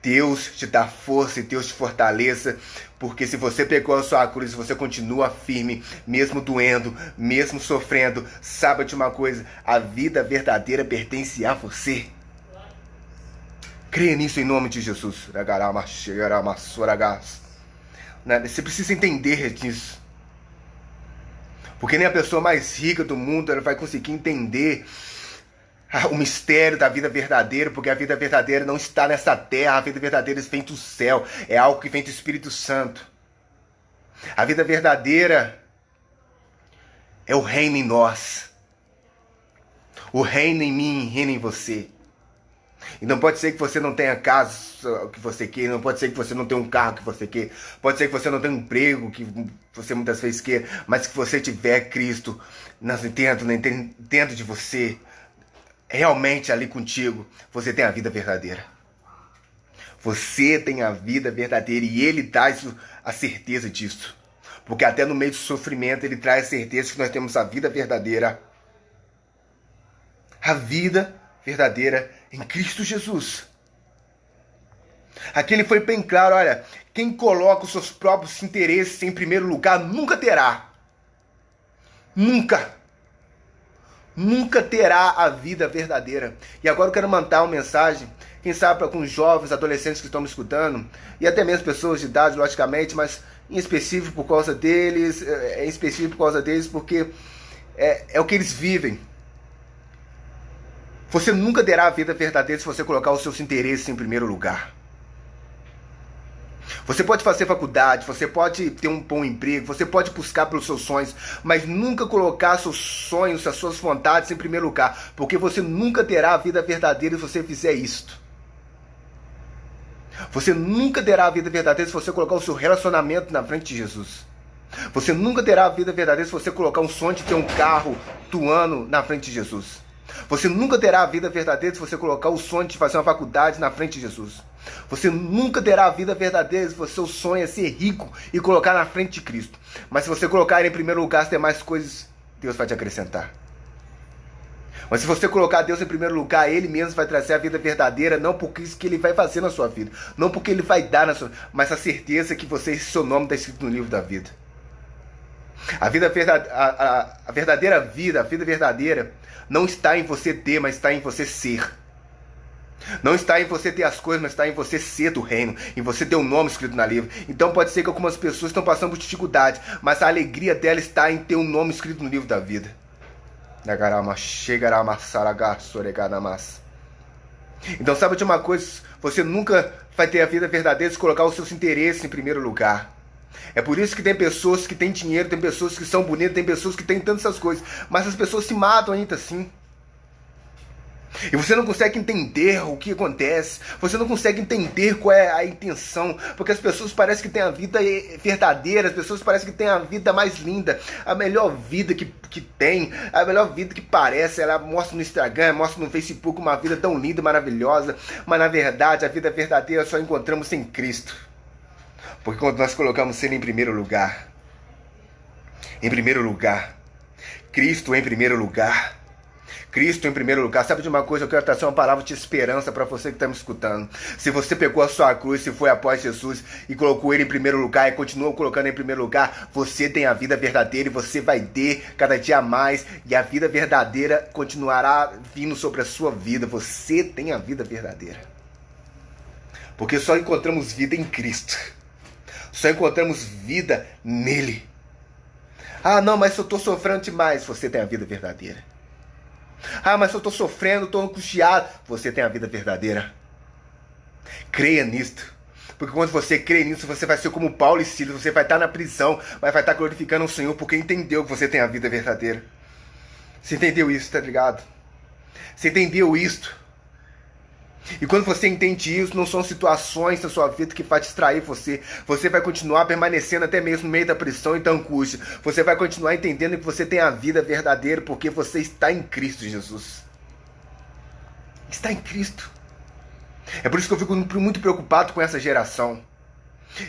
Deus te dá força e Deus te fortaleça, porque se você pegou a sua cruz, você continua firme, mesmo doendo, mesmo sofrendo, saiba de uma coisa, a vida verdadeira pertence a você. Creia nisso em nome de Jesus. Você precisa entender disso. Porque nem a pessoa mais rica do mundo ela vai conseguir entender o mistério da vida verdadeira, porque a vida verdadeira não está nessa terra, a vida verdadeira vem do céu, é algo que vem do Espírito Santo. A vida verdadeira é o reino em nós. O reino em mim, reino em você. E não pode ser que você não tenha casa que você quer, não pode ser que você não tenha um carro que você quer, pode ser que você não tenha um emprego que você muitas vezes quer, mas que você tiver Cristo dentro de você, realmente ali contigo, você tem a vida verdadeira. Você tem a vida verdadeira e Ele traz a certeza disso. Porque até no meio do sofrimento Ele traz a certeza que nós temos a vida verdadeira. A vida verdadeira em Cristo Jesus. Aqui ele foi bem claro, olha, quem coloca os seus próprios interesses em primeiro lugar nunca terá. Nunca terá a vida verdadeira. E agora eu quero mandar uma mensagem, quem sabe para alguns jovens, adolescentes que estão me escutando, e até mesmo pessoas de idade, logicamente, mas em específico por causa deles, porque é o que eles vivem. Você nunca terá a vida verdadeira se você colocar os seus interesses em primeiro lugar. Você pode fazer faculdade, você pode ter um bom emprego, você pode buscar pelos seus sonhos, mas nunca colocar seus sonhos, as suas vontades em primeiro lugar, porque você nunca terá a vida verdadeira se você fizer isto. Você nunca terá a vida verdadeira se você colocar o seu relacionamento na frente de Jesus. Você nunca terá a vida verdadeira se você colocar um sonho de ter um carro do ano na frente de Jesus. Você nunca terá a vida verdadeira se você colocar o sonho de fazer uma faculdade na frente de Jesus. Você nunca terá a vida verdadeira se o seu sonho é ser rico e colocar na frente de Cristo. Mas se você colocar ele em primeiro lugar, as demais coisas, Deus vai te acrescentar. Mas se você colocar Deus em primeiro lugar, Ele mesmo vai trazer a vida verdadeira, não por isso que Ele vai fazer na sua vida, não porque Ele vai dar na sua vida, mas a certeza que seu nome está escrito no livro da vida. A verdadeira vida, a vida verdadeira, não está em você ter, mas está em você ser. Não está em você ter as coisas, mas está em você ser do reino, em você ter um nome escrito na livro. Então pode ser que algumas pessoas estão passando por dificuldade, mas a alegria dela está em ter um nome escrito no livro da vida. Então sabe de uma coisa, você nunca vai ter a vida verdadeira se colocar os seus interesses em primeiro lugar. É por isso que tem pessoas que têm dinheiro, tem pessoas que são bonitas, tem pessoas que têm tantas essas coisas, mas as pessoas se matam ainda assim. E você não consegue entender o que acontece, você não consegue entender qual é a intenção, porque as pessoas parecem que têm a vida verdadeira, as pessoas parecem que têm a vida mais linda, a melhor vida que tem, a melhor vida que parece, ela mostra no Instagram, mostra no Facebook uma vida tão linda, maravilhosa, mas na verdade a vida verdadeira só encontramos em Cristo. Porque quando nós colocamos Ele em primeiro lugar, Cristo em primeiro lugar, Cristo em primeiro lugar. Sabe de uma coisa? Eu quero trazer uma palavra de esperança para você que está me escutando. Se você pegou a sua cruz, se foi após Jesus e colocou Ele em primeiro lugar e continua colocando em primeiro lugar, você tem a vida verdadeira e você vai ter cada dia mais, e a vida verdadeira continuará vindo sobre a sua vida. Você tem a vida verdadeira. Porque só encontramos vida em Cristo. Só encontramos vida nele. Ah, não, mas se eu estou sofrendo demais, você tem a vida verdadeira. Ah, mas se eu estou sofrendo, estou angustiado, você tem a vida verdadeira. Creia nisto. Porque quando você crê nisso, você vai ser como Paulo e Silas. Você vai estar na prisão, mas vai estar glorificando o Senhor, porque entendeu que você tem a vida verdadeira. Você entendeu isso, tá ligado? Você entendeu isto? E quando você entende isso, não são situações da sua vida que vai distrair você. Você vai continuar permanecendo até mesmo no meio da prisão e da angústia. Você vai continuar entendendo que você tem a vida verdadeira porque você está em Cristo Jesus. Está em Cristo. É por isso que eu fico muito preocupado com essa geração.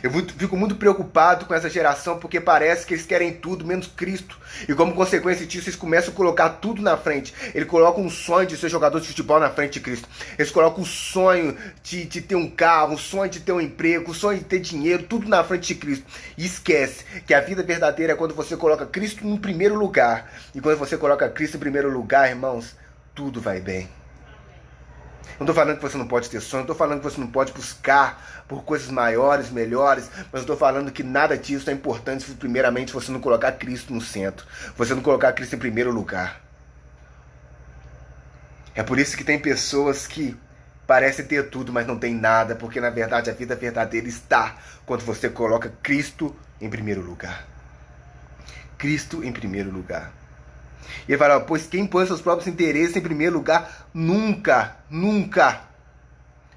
Eu fico muito preocupado com essa geração porque parece que eles querem tudo menos Cristo. E como consequência disso, eles começam a colocar tudo na frente. Eles colocam um sonho de ser jogador de futebol na frente de Cristo. Eles colocam o sonho de ter um carro, o sonho de ter um emprego, o sonho de ter dinheiro, tudo na frente de Cristo. E esquece que a vida verdadeira é quando você coloca Cristo em primeiro lugar. E quando você coloca Cristo em primeiro lugar, irmãos, tudo vai bem. Não estou falando que você não pode ter sonho, não estou falando que você não pode buscar por coisas maiores, melhores, mas estou falando que nada disso é importante se primeiramente você não colocar Cristo no centro, você não colocar Cristo em primeiro lugar. É por isso que tem pessoas que parecem ter tudo, mas não tem nada, porque na verdade a vida verdadeira está quando você coloca Cristo em primeiro lugar. Cristo em primeiro lugar. E ele fala, pois quem põe seus próprios interesses em primeiro lugar, nunca.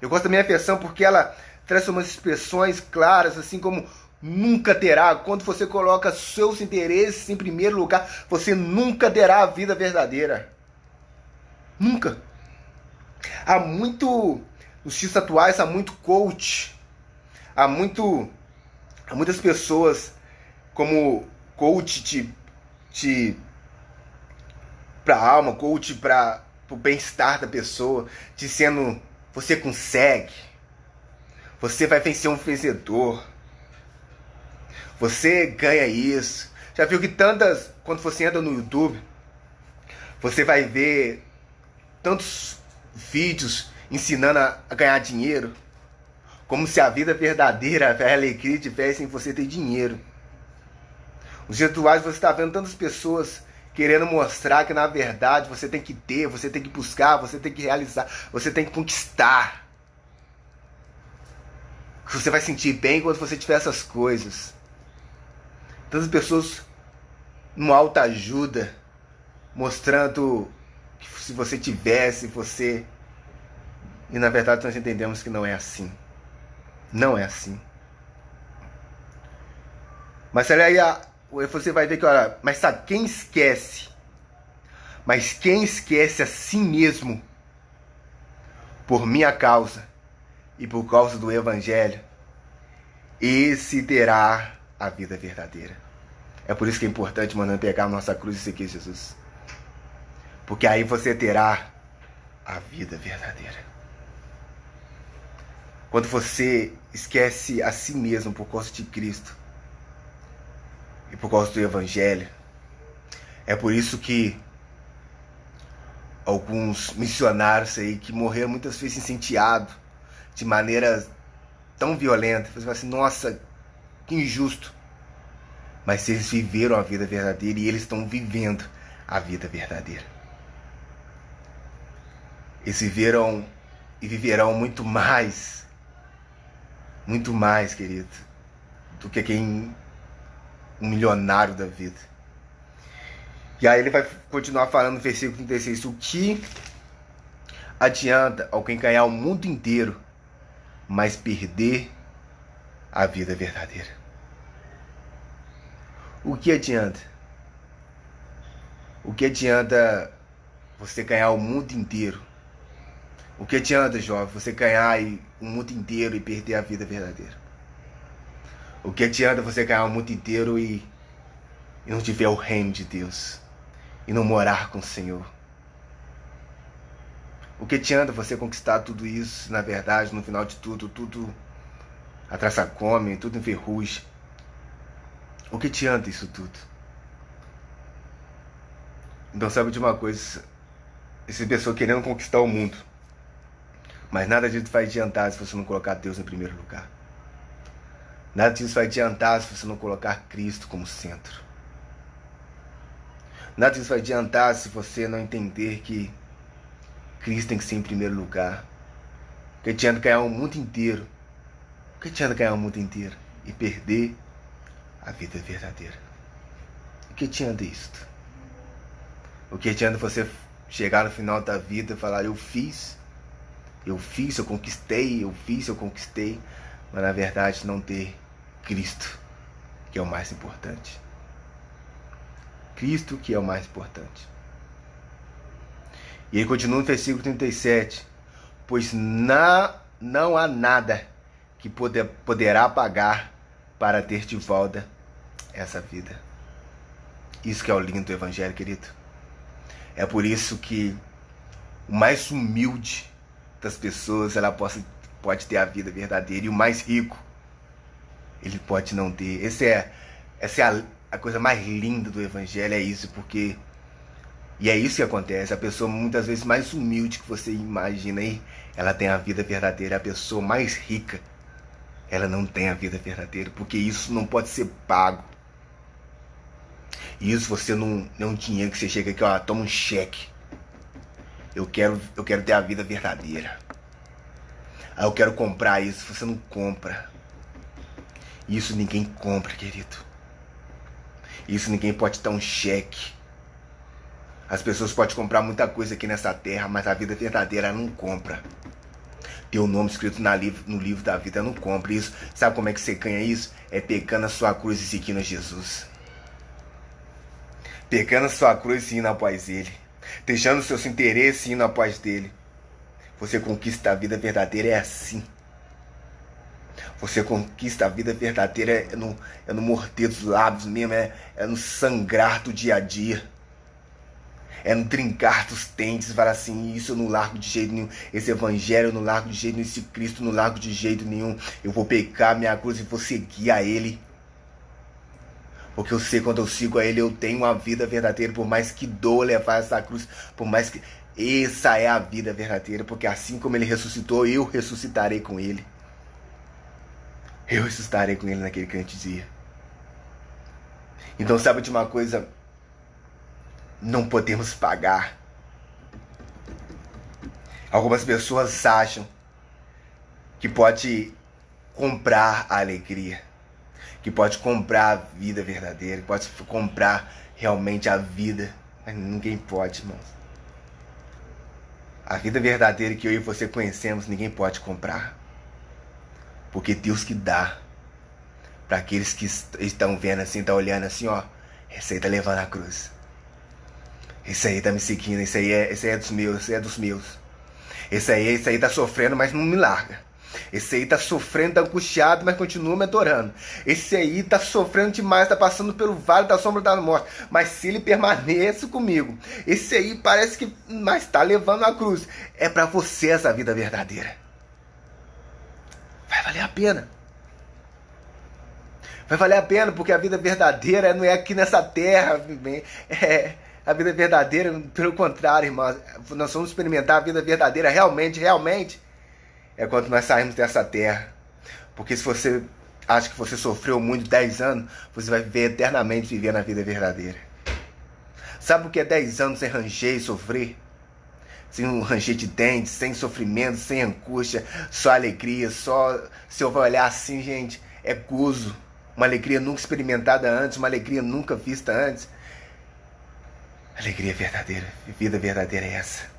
Eu gosto da minha versão porque ela traz umas expressões claras, assim como nunca terá. Quando você coloca seus interesses em primeiro lugar, você nunca terá a vida verdadeira. Nunca. Há muito, nos dias atuais, há muito coach. Há muitas pessoas como coach para a alma, coach para o bem-estar da pessoa, dizendo, você consegue, você vai vencer um vencedor, você ganha isso. Já viu que quando você entra no YouTube, você vai ver tantos vídeos ensinando a ganhar dinheiro, como se a vida verdadeira, a alegria tivesse em você ter dinheiro. Nos dias atuais você está vendo tantas pessoas querendo mostrar que na verdade você tem que ter, você tem que buscar, você tem que realizar, você tem que conquistar. Você vai sentir bem quando você tiver essas coisas. Tantas pessoas numa autoajuda, mostrando que se você tivesse, você... E na verdade nós entendemos que não é assim. Não é assim. Mas aí você vai ver que, olha, mas sabe, quem esquece? Mas quem esquece a si mesmo por minha causa e por causa do Evangelho, esse terá a vida verdadeira. É por isso que é importante, mano, pegar a nossa cruz e seguir Jesus. Porque aí você terá a vida verdadeira. Quando você esquece a si mesmo por causa de Cristo e por causa do Evangelho, é por isso que alguns missionários aí que morreram muitas vezes incendiados de maneira tão violenta, você fala assim, nossa, que injusto. Mas eles viveram a vida verdadeira e eles estão vivendo a vida verdadeira. Eles viveram e viverão muito mais, querido, do que um milionário da vida. E aí ele vai continuar falando no versículo 36, o que adianta alguém ganhar o mundo inteiro, mas perder a vida verdadeira? O que adianta? O que adianta você ganhar o mundo inteiro? O que adianta, jovem, você ganhar o mundo inteiro e perder a vida verdadeira? O que adianta você ganhar o mundo inteiro e não tiver o reino de Deus? E não morar com o Senhor? O que adianta você conquistar tudo isso, na verdade, no final de tudo a traça come, tudo enferruje? O que adianta isso tudo? Então sabe de uma coisa, essa pessoa querendo conquistar o mundo, mas nada disso vai adiantar se você não colocar Deus em primeiro lugar. Nada disso vai adiantar se você não colocar Cristo como centro. Nada disso vai adiantar se você não entender que Cristo tem que ser em primeiro lugar. Que adianta ganhar o mundo inteiro. Que adianta ganhar o mundo inteiro e perder a vida verdadeira? O que adianta isto? O que adianta você chegar no final da vida e falar, eu fiz, eu conquistei, mas na verdade não ter Cristo, que é o mais importante. Cristo que é o mais importante. E ele continua no versículo 37, pois não há nada que poderá pagar para ter de volta essa vida. Isso que é o lindo do Evangelho, querido. É por isso que o mais humilde das pessoas, ela pode ter a vida verdadeira, e o mais rico, ele pode não ter. Essa é a coisa mais linda do Evangelho, é isso, porque E é isso que acontece. A pessoa muitas vezes mais humilde que você imagina aí, ela tem a vida verdadeira. A pessoa mais rica, ela não tem a vida verdadeira, porque isso não pode ser pago. Isso você não é um dinheiro que você chega aqui, ó, toma um cheque. Eu quero ter a vida verdadeira. Aí eu quero comprar isso. Você não compra. Isso ninguém compra, querido. Isso ninguém pode dar um cheque. As pessoas podem comprar muita coisa aqui nessa terra, mas a vida verdadeira não compra. Teu nome escrito no livro da vida não compra isso. Sabe como é que você ganha isso? É pegando a sua cruz e seguindo Jesus. Pegando a sua cruz e indo após Ele. Deixando os seus interesses e indo após dele. Você conquista a vida verdadeira, é assim. Você conquista a vida verdadeira é no morder dos lábios mesmo, é no sangrar do dia a dia. É no trincar dos dentes, falar assim, isso eu não largo de jeito nenhum. Esse evangelho eu não largo de jeito nenhum. Esse Cristo eu não largo de jeito nenhum. Eu vou pegar minha cruz e vou seguir a Ele. Porque eu sei, quando eu sigo a Ele, eu tenho uma vida verdadeira. Por mais que dou levar essa cruz, por mais que... Essa é a vida verdadeira. Porque assim como Ele ressuscitou, eu ressuscitarei com Ele. Eu ressuscitarei com Ele naquele grande dia. Então, sabe de uma coisa? Não podemos pagar. Algumas pessoas acham que pode comprar a alegria, que pode comprar a vida verdadeira, que pode comprar realmente a vida. Mas ninguém pode, irmãos. A vida verdadeira que eu e você conhecemos, ninguém pode comprar. Porque Deus que dá. Para aqueles que estão vendo assim, estão olhando assim, ó. Esse aí tá levando a cruz. Esse aí tá me seguindo, esse aí é dos meus, esse aí é dos meus. Esse aí tá sofrendo, mas não me larga. Esse aí tá sofrendo, tá angustiado, mas continua me adorando. Esse aí tá sofrendo demais, tá passando pelo vale da sombra da morte, mas se ele permanece comigo. Esse aí parece que mas tá levando a cruz. É para você essa vida verdadeira. Vai valer a pena. Vai valer a pena, porque a vida verdadeira não é aqui nessa terra. A vida verdadeira, pelo contrário, irmãos, nós vamos experimentar a vida verdadeira realmente é quando nós saímos dessa terra. Porque se você acha que você sofreu muito 10 anos, você vai viver eternamente vivendo a vida verdadeira. Sabe o que é 10 anos sem ranger e sofrer? Sem um ranger de dentes, sem sofrimento, sem angústia, só alegria, só... Se eu vou olhar assim, gente, é gozo. Uma alegria nunca experimentada antes, uma alegria nunca vista antes. Alegria verdadeira, vida verdadeira é essa.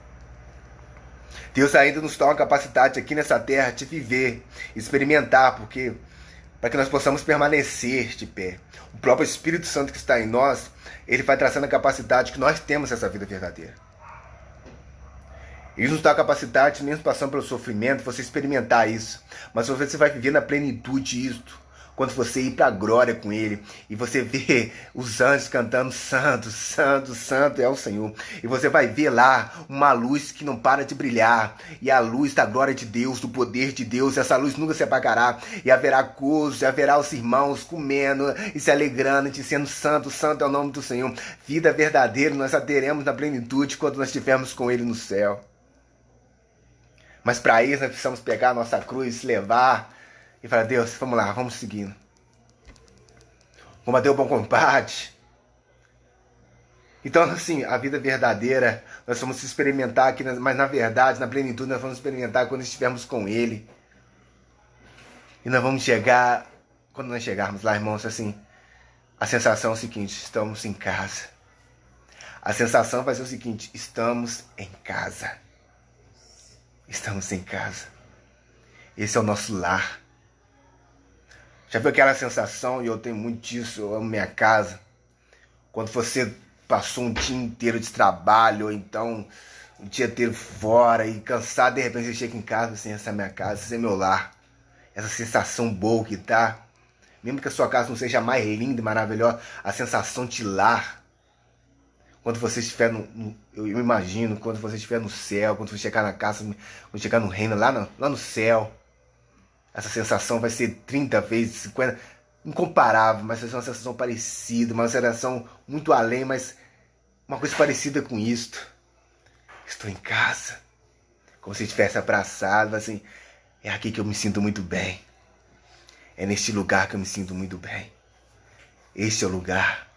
Deus ainda nos dá uma capacidade aqui nessa terra de viver, experimentar, porque para que nós possamos permanecer de pé. O próprio Espírito Santo que está em nós, ele vai trazendo a capacidade que nós temos essa vida verdadeira. Ele nos dá a capacidade, mesmo passando pelo sofrimento, você experimentar isso. Mas você vai viver na plenitude isto. Quando você ir para a glória com Ele e você vê os anjos cantando Santo, Santo, Santo é o Senhor. E você vai ver lá uma luz que não para de brilhar. E a luz da glória de Deus, do poder de Deus. Essa luz nunca se apagará. E haverá gozo, e haverá os irmãos comendo e se alegrando e dizendo Santo, Santo é o nome do Senhor. Vida verdadeira nós a teremos na plenitude quando nós estivermos com Ele no céu. Mas para isso nós precisamos pegar a nossa cruz, levar... E fala, Deus, vamos lá, vamos seguindo. Combater o bom combate. Então, assim, a vida verdadeira, nós vamos experimentar aqui, mas na verdade, na plenitude, nós vamos experimentar quando estivermos com Ele. E nós vamos chegar, quando nós chegarmos lá, irmãos, assim, a sensação é o seguinte, estamos em casa. A sensação vai ser o seguinte, estamos em casa. Estamos em casa. Esse é o nosso lar. Já viu aquela sensação, e eu tenho muito disso, eu amo minha casa, quando você passou um dia inteiro de trabalho, ou então um dia inteiro fora, e cansado, de repente você chega em casa, assim, essa é minha casa, esse é meu lar. Essa sensação boa que tá, mesmo que a sua casa não seja mais linda e maravilhosa, a sensação de lar. Quando você estiver eu imagino, quando você estiver no céu, quando você chegar na casa, quando chegar no reino, lá no céu, essa sensação vai ser 30 vezes, 50, incomparável, mas vai ser uma sensação parecida, uma sensação muito além, mas uma coisa parecida com isto. Estou em casa, como se estivesse abraçado, assim, é aqui que eu me sinto muito bem. É neste lugar que eu me sinto muito bem. Este é o lugar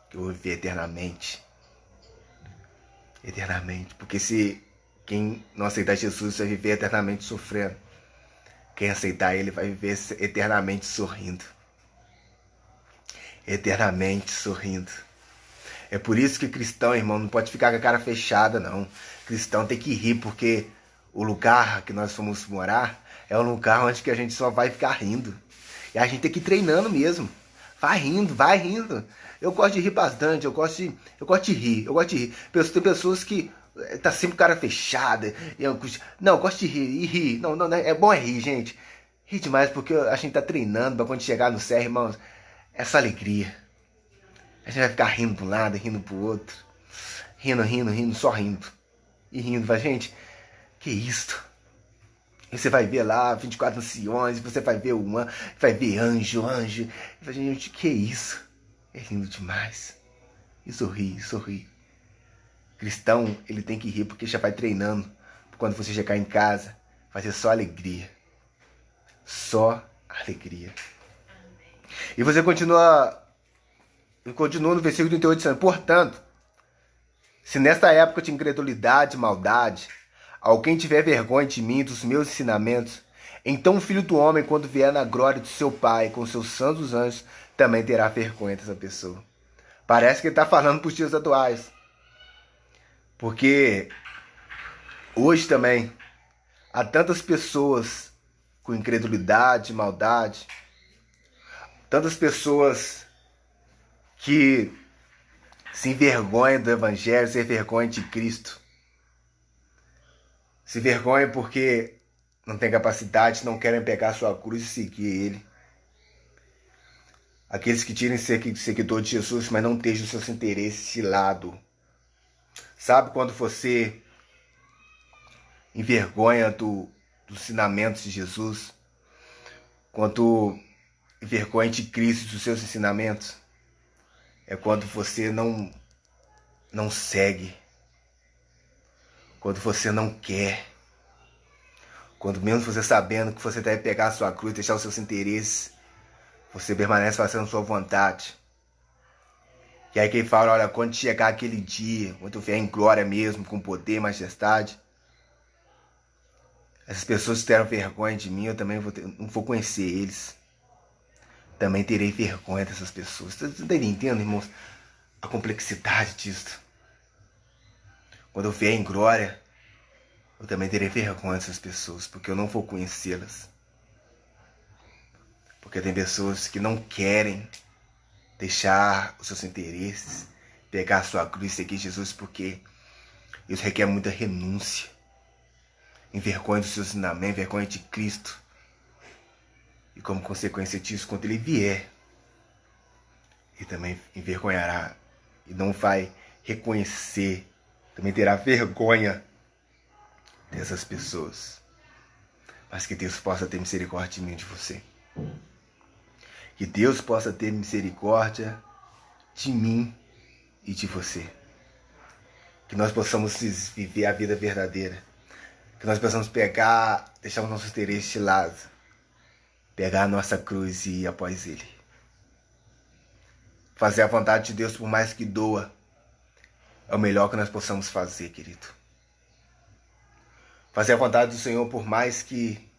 que eu vou viver eternamente. Eternamente. Porque se quem não aceitar Jesus vai viver eternamente sofrendo. Quem aceitar Ele vai viver eternamente sorrindo. Eternamente sorrindo. É por isso que cristão, irmão, não pode ficar com a cara fechada, não. Cristão tem que rir, porque o lugar que nós fomos morar é um lugar onde que a gente só vai ficar rindo. E a gente tem que ir treinando mesmo. Vai rindo, vai rindo. Eu gosto de rir bastante, eu gosto de rir. Tem pessoas que tá sempre cara fechada. Eu gosto de rir, e rir. Não, é bom rir, gente. Rir demais, porque a gente tá treinando pra quando chegar no céu, irmãos, essa alegria. A gente vai ficar rindo para um lado, rindo pro outro. Rindo, só rindo. E rindo, vai, gente, que isto? E você vai ver lá 24 anciões, você vai ver vai ver anjo. E vai, gente, que isso? É lindo demais. E sorri. Cristão, ele tem que rir porque já vai treinando. Quando você chegar em casa, vai ser só alegria. Só alegria. E você continua no versículo 38 dizendo: portanto, se nesta época de incredulidade e maldade, alguém tiver vergonha de mim e dos meus ensinamentos, então o Filho do Homem, quando vier na glória de seu Pai, com seus santos anjos, também terá vergonha dessa pessoa. Parece que ele está falando para os dias atuais. Porque hoje também há tantas pessoas com incredulidade, maldade, tantas pessoas que se envergonham do Evangelho, se envergonham de Cristo. Se envergonham porque não têm capacidade, não querem pegar sua cruz e seguir Ele. Aqueles que tirem seguidor de Jesus, mas não deixam os seus interesses de lado. Sabe quando você envergonha dos ensinamentos de Jesus? Quando envergonha de Cristo e dos seus ensinamentos? É quando você não segue. Quando você não quer. Quando mesmo você sabendo que você deve pegar a sua cruz, deixar os seus interesses, você permanece fazendo a sua vontade. E aí quem fala, olha, quando chegar aquele dia, quando eu vier em glória mesmo, com poder e majestade, essas pessoas que terão vergonha de mim, eu também não vou conhecer eles. Também terei vergonha dessas pessoas. Você está entendendo, irmãos, a complexidade disso? Quando eu vier em glória, eu também terei vergonha dessas pessoas, porque eu não vou conhecê-las. Porque tem pessoas que não querem deixar os seus interesses, pegar a sua cruz e seguir Jesus, porque isso requer muita renúncia, envergonha dos seus ensinamentos, vergonha de Cristo. E como consequência disso, quando Ele vier, Ele também envergonhará e não vai reconhecer, também terá vergonha dessas pessoas. Mas que Deus possa ter misericórdia de mim e de você. Que Deus possa ter misericórdia de mim e de você. Que nós possamos viver a vida verdadeira. Que nós possamos deixar os nossos interesses de lado, pegar a nossa cruz e ir após Ele. Fazer a vontade de Deus, por mais que doa, é o melhor que nós possamos fazer, querido. Fazer a vontade do Senhor, por mais que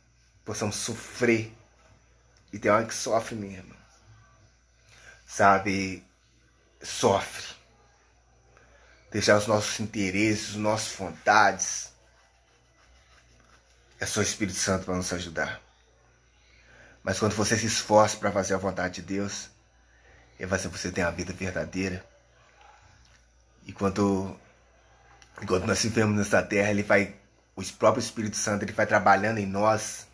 possamos sofrer. E tem hora que sofre mesmo. Sabe? Sofre. Deixar os nossos interesses, as nossas vontades. É só o Espírito Santo para nos ajudar. Mas quando você se esforça para fazer a vontade de Deus, Ele vai fazer você ter uma vida verdadeira. E enquanto nós vivemos nessa terra, o próprio Espírito Santo, ele vai trabalhando em nós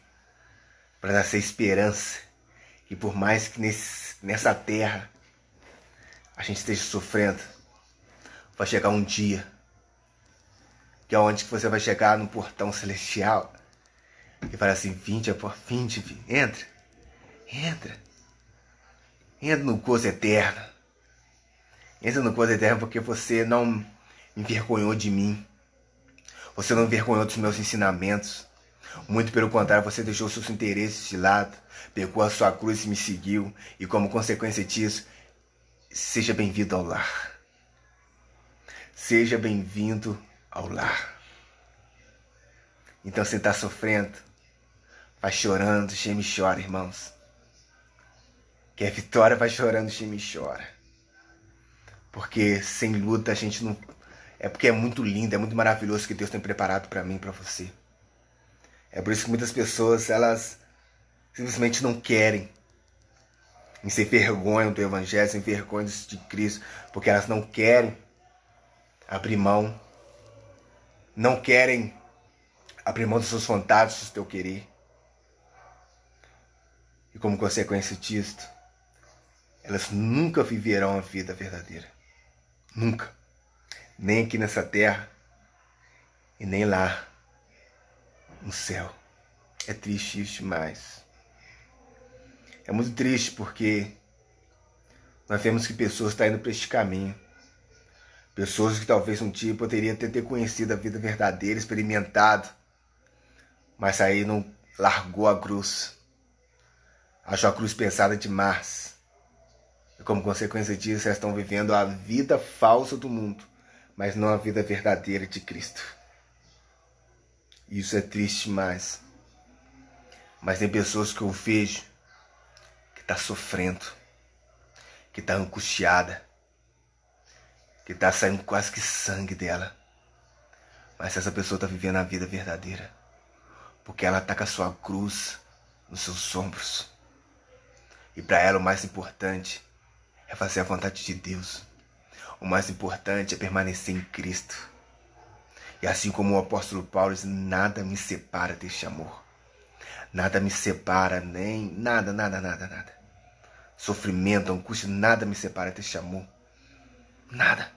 para nascer esperança. E por mais que nessa terra a gente esteja sofrendo, vai chegar um dia que é onde você vai chegar no portão celestial e falar assim: vinde, entra no gozo eterno, Entra no gozo eterno porque você não me envergonhou de mim. Você não envergonhou dos meus ensinamentos. Muito pelo contrário, você deixou seus interesses de lado, pegou a sua cruz e me seguiu. E como consequência disso, seja bem-vindo ao lar. Seja bem-vindo ao lar. Então você está sofrendo, vai chorando, geme e chora, irmãos. Quer vitória, vai chorando, geme e chora. Porque sem luta a gente não... É porque é muito lindo, é muito maravilhoso que Deus tem preparado para mim e para você. É por isso que muitas pessoas, elas simplesmente não querem. Se envergonham do Evangelho, se envergonham de Cristo, porque elas não querem abrir mão. Não querem abrir mão das suas vontades, do teu querer. E como consequência disto, elas nunca viverão a vida verdadeira. Nunca. Nem aqui nessa terra e nem lá no céu. É triste isso demais. É muito triste porque nós vemos que pessoas estão indo para este caminho. Pessoas que talvez um dia poderiam ter conhecido a vida verdadeira, experimentado, mas aí não largou a cruz. Achou a cruz pesada demais. E como consequência disso, elas estão vivendo a vida falsa do mundo, mas não a vida verdadeira de Cristo. Isso é triste demais. Mas tem pessoas que eu vejo que está sofrendo, que está angustiada, que está saindo quase que sangue dela. Mas essa pessoa está vivendo a vida verdadeira, porque ela está com a sua cruz nos seus ombros. E para ela o mais importante é fazer a vontade de Deus. O mais importante é permanecer em Cristo. E assim como o apóstolo Paulo diz, nada me separa deste amor. Nada me separa, nem nada. Sofrimento, angústia, nada me separa deste amor. Nada.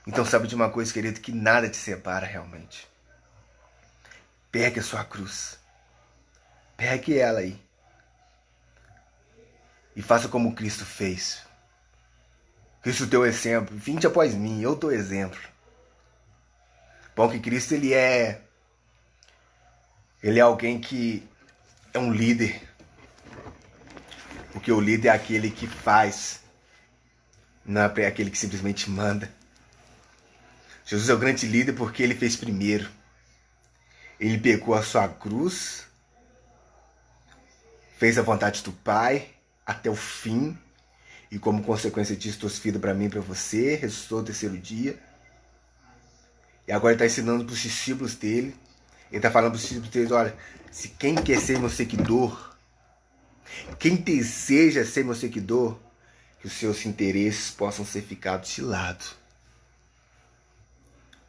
Então sabe de uma coisa, querido, que nada te separa realmente. Pegue a sua cruz. Pegue ela aí. E faça como Cristo fez. Cristo deu exemplo. Vinde após mim, eu dou exemplo. Bom que Cristo, ele é alguém que é um líder. Porque o líder é aquele que faz, não é aquele que simplesmente manda. Jesus é o grande líder porque ele fez primeiro. Ele pegou a sua cruz, fez a vontade do Pai até o fim, e como consequência disso trouxe vida para mim e para você, ressuscitou no terceiro dia. E agora ele está ensinando para os discípulos dele. Ele está falando para os discípulos dele, olha, se quem quer ser meu seguidor, quem deseja ser meu seguidor, que os seus interesses possam ser ficados de lado.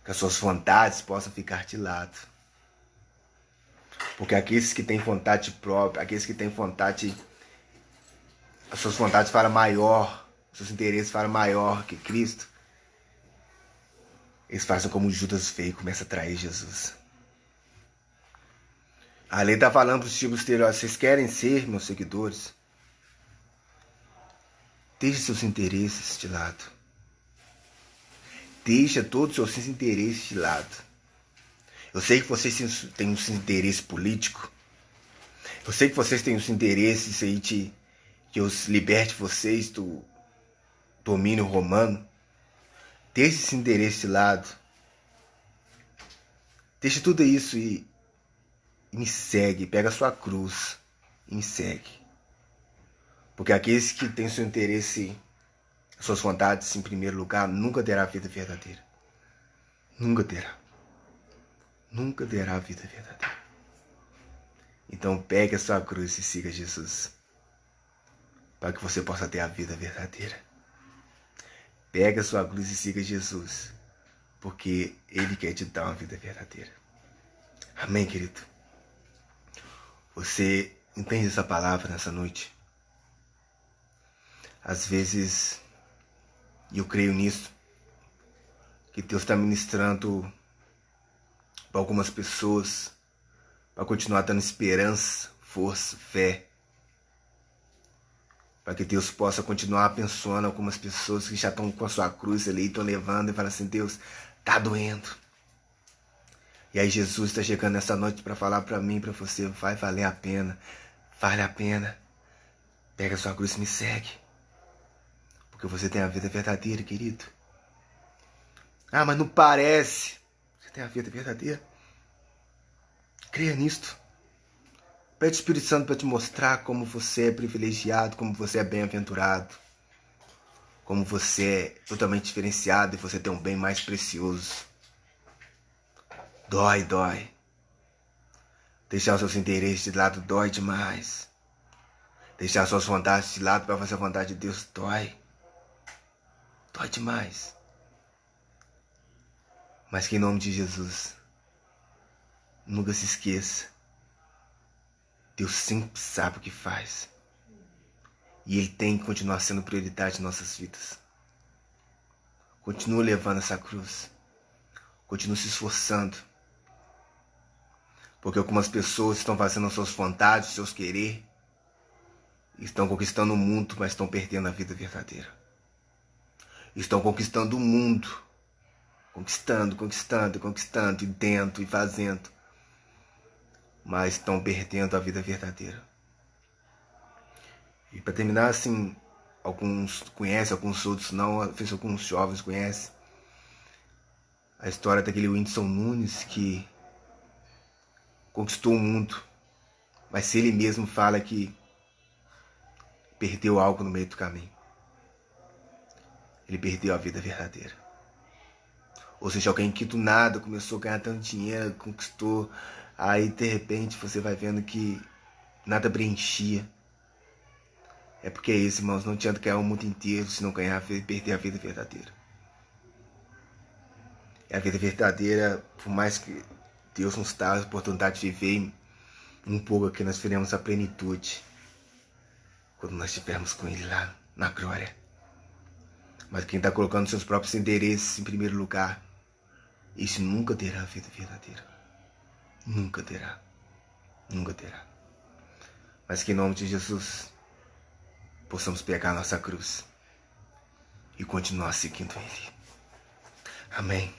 Que as suas vontades possam ficar de lado. Porque aqueles que têm vontade própria, aqueles que têm vontade, as suas vontades falam maior, os seus interesses falam maior que Cristo, eles fazem como Judas fez e começam a trair Jesus. A lei está falando para os discípulos dele, olha, vocês querem ser meus seguidores? Deixe seus interesses de lado. Deixa todos os seus interesses de lado. Eu sei que vocês têm um interesse político. Eu sei que vocês têm os interesses aí de que eu liberte vocês do domínio romano. Deixe esse interesse de lado. Deixa tudo isso e me segue. Pega a sua cruz e me segue. Porque aqueles que têm seu interesse, suas vontades em primeiro lugar, nunca terá a vida verdadeira. Nunca terá. Nunca terá a vida verdadeira. Então pegue a sua cruz e siga Jesus, para que você possa ter a vida verdadeira. Pegue a sua cruz e siga Jesus, porque Ele quer te dar uma vida verdadeira. Amém, querido? Você entende essa palavra nessa noite? Às vezes, e eu creio nisso, que Deus está ministrando para algumas pessoas, para continuar dando esperança, força, fé. para que Deus possa continuar abençoando algumas pessoas que já estão com a sua cruz ali, estão levando e falam assim, Deus, tá doendo. E aí Jesus está chegando nessa noite para falar para mim, para você, vai valer a pena, vale a pena. Pega a sua cruz e me segue. Porque você tem a vida verdadeira, querido. Ah, mas não parece. Você tem a vida verdadeira. Creia nisto. Pede o Espírito Santo para te mostrar como você é privilegiado, como você é bem-aventurado, como você é totalmente diferenciado e você tem um bem mais precioso. Dói, dói. Deixar os seus interesses de lado dói demais. Deixar suas vontades de lado para fazer a vontade de Deus dói. Dói demais. Mas que em nome de Jesus, nunca se esqueça. Deus sempre sabe o que faz. E Ele tem que continuar sendo prioridade em nossas vidas. Continua levando essa cruz. Continua se esforçando. Porque algumas pessoas estão fazendo as suas vontades, os seus querer. Estão conquistando o mundo, mas estão perdendo a vida verdadeira. Estão conquistando o mundo. Conquistando, e dentro e fazendo. Mas estão perdendo a vida verdadeira. E para terminar, assim, alguns conhecem, alguns outros não, às vezes alguns jovens conhecem a história daquele Whindersson Nunes que conquistou o mundo, mas ele mesmo fala que perdeu algo no meio do caminho. Ele perdeu a vida verdadeira. Ou seja, alguém que do nada começou a ganhar tanto dinheiro, conquistou. Aí, de repente, você vai vendo que nada preenchia. É porque é isso, irmãos. Não adianta ganhar o mundo inteiro se não ganhar e perder a vida verdadeira. E a vida verdadeira, por mais que Deus nos dá a oportunidade de viver um pouco aqui, nós veremos a plenitude quando nós estivermos com Ele lá na glória. Mas quem está colocando seus próprios interesses em primeiro lugar, isso nunca terá a vida verdadeira. Nunca terá. Nunca terá. Mas que em nome de Jesus possamos pegar a nossa cruz e continuar seguindo Ele. Amém.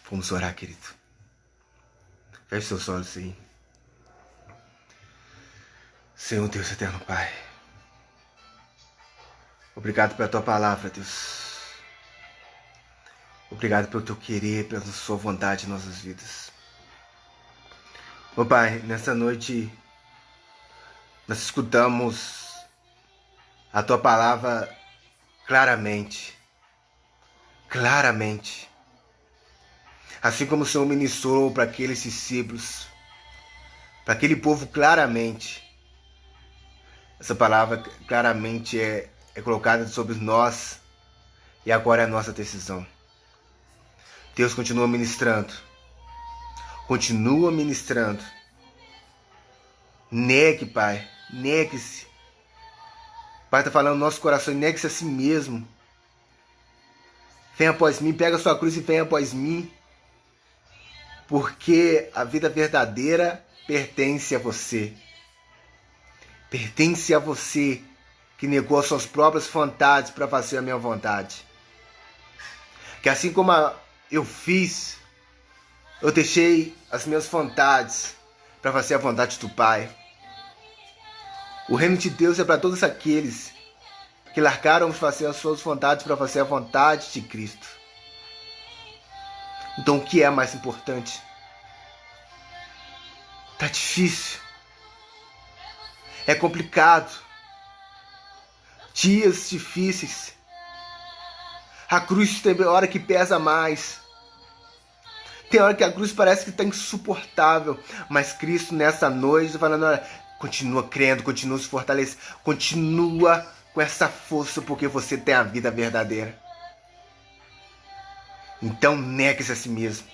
Vamos orar, querido. Feche seus olhos aí. Senhor Deus eterno Pai, obrigado pela Tua palavra, Deus. Obrigado pelo Teu querer, pela Sua vontade em nossas vidas. Meu Pai, nessa noite nós escutamos a Tua palavra claramente. Claramente. Assim como o Senhor ministrou para aqueles discípulos, para aquele povo claramente. Essa palavra claramente é colocada sobre nós e agora é a nossa decisão. Deus continua ministrando. Continua ministrando. Negue, Pai. Negue-se. Pai está falando no nosso coração. Negue-se a si mesmo. Venha após mim. Pega a sua cruz e venha após mim. Porque a vida verdadeira pertence a você. Pertence a você que negou as suas próprias vontades para fazer a minha vontade. Que assim como eu fiz, eu deixei as minhas vontades para fazer a vontade do Pai. O reino de Deus é para todos aqueles que largaram de fazer as suas vontades para fazer a vontade de Cristo. Então o que é mais importante? Tá difícil. É complicado. Dias difíceis. A cruz tem hora que pesa mais. Tem hora que a cruz parece que está insuportável. Mas Cristo nessa noite está falando, olha, continua crendo, continua se fortalecendo. Continua com essa força porque você tem a vida verdadeira. Então negue-se a si mesmo.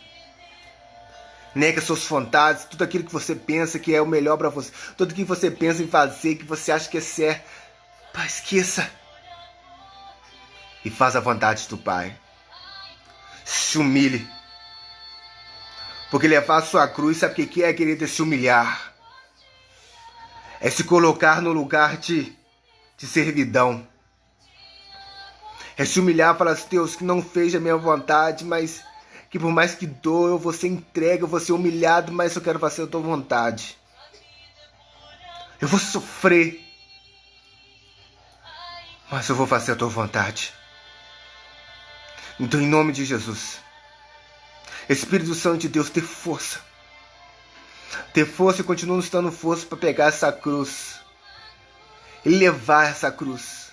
Negue as suas vontades, tudo aquilo que você pensa que é o melhor para você. Tudo aquilo que você pensa em fazer, que você acha que é certo. Pai, esqueça. E faz a vontade do Pai. Se humilhe. Porque levar a sua cruz, sabe o que é, querido? É se humilhar. É se colocar no lugar de de servidão. É se humilhar e falar assim, Deus, que não fez a minha vontade, mas que por mais que dou, eu vou ser entregue, eu vou ser humilhado, mas eu quero fazer a tua vontade. Eu vou sofrer, mas eu vou fazer a tua vontade. Então, em nome de Jesus, Espírito Santo de Deus, ter força. Ter força e continua nos dando força para pegar essa cruz. E levar essa cruz.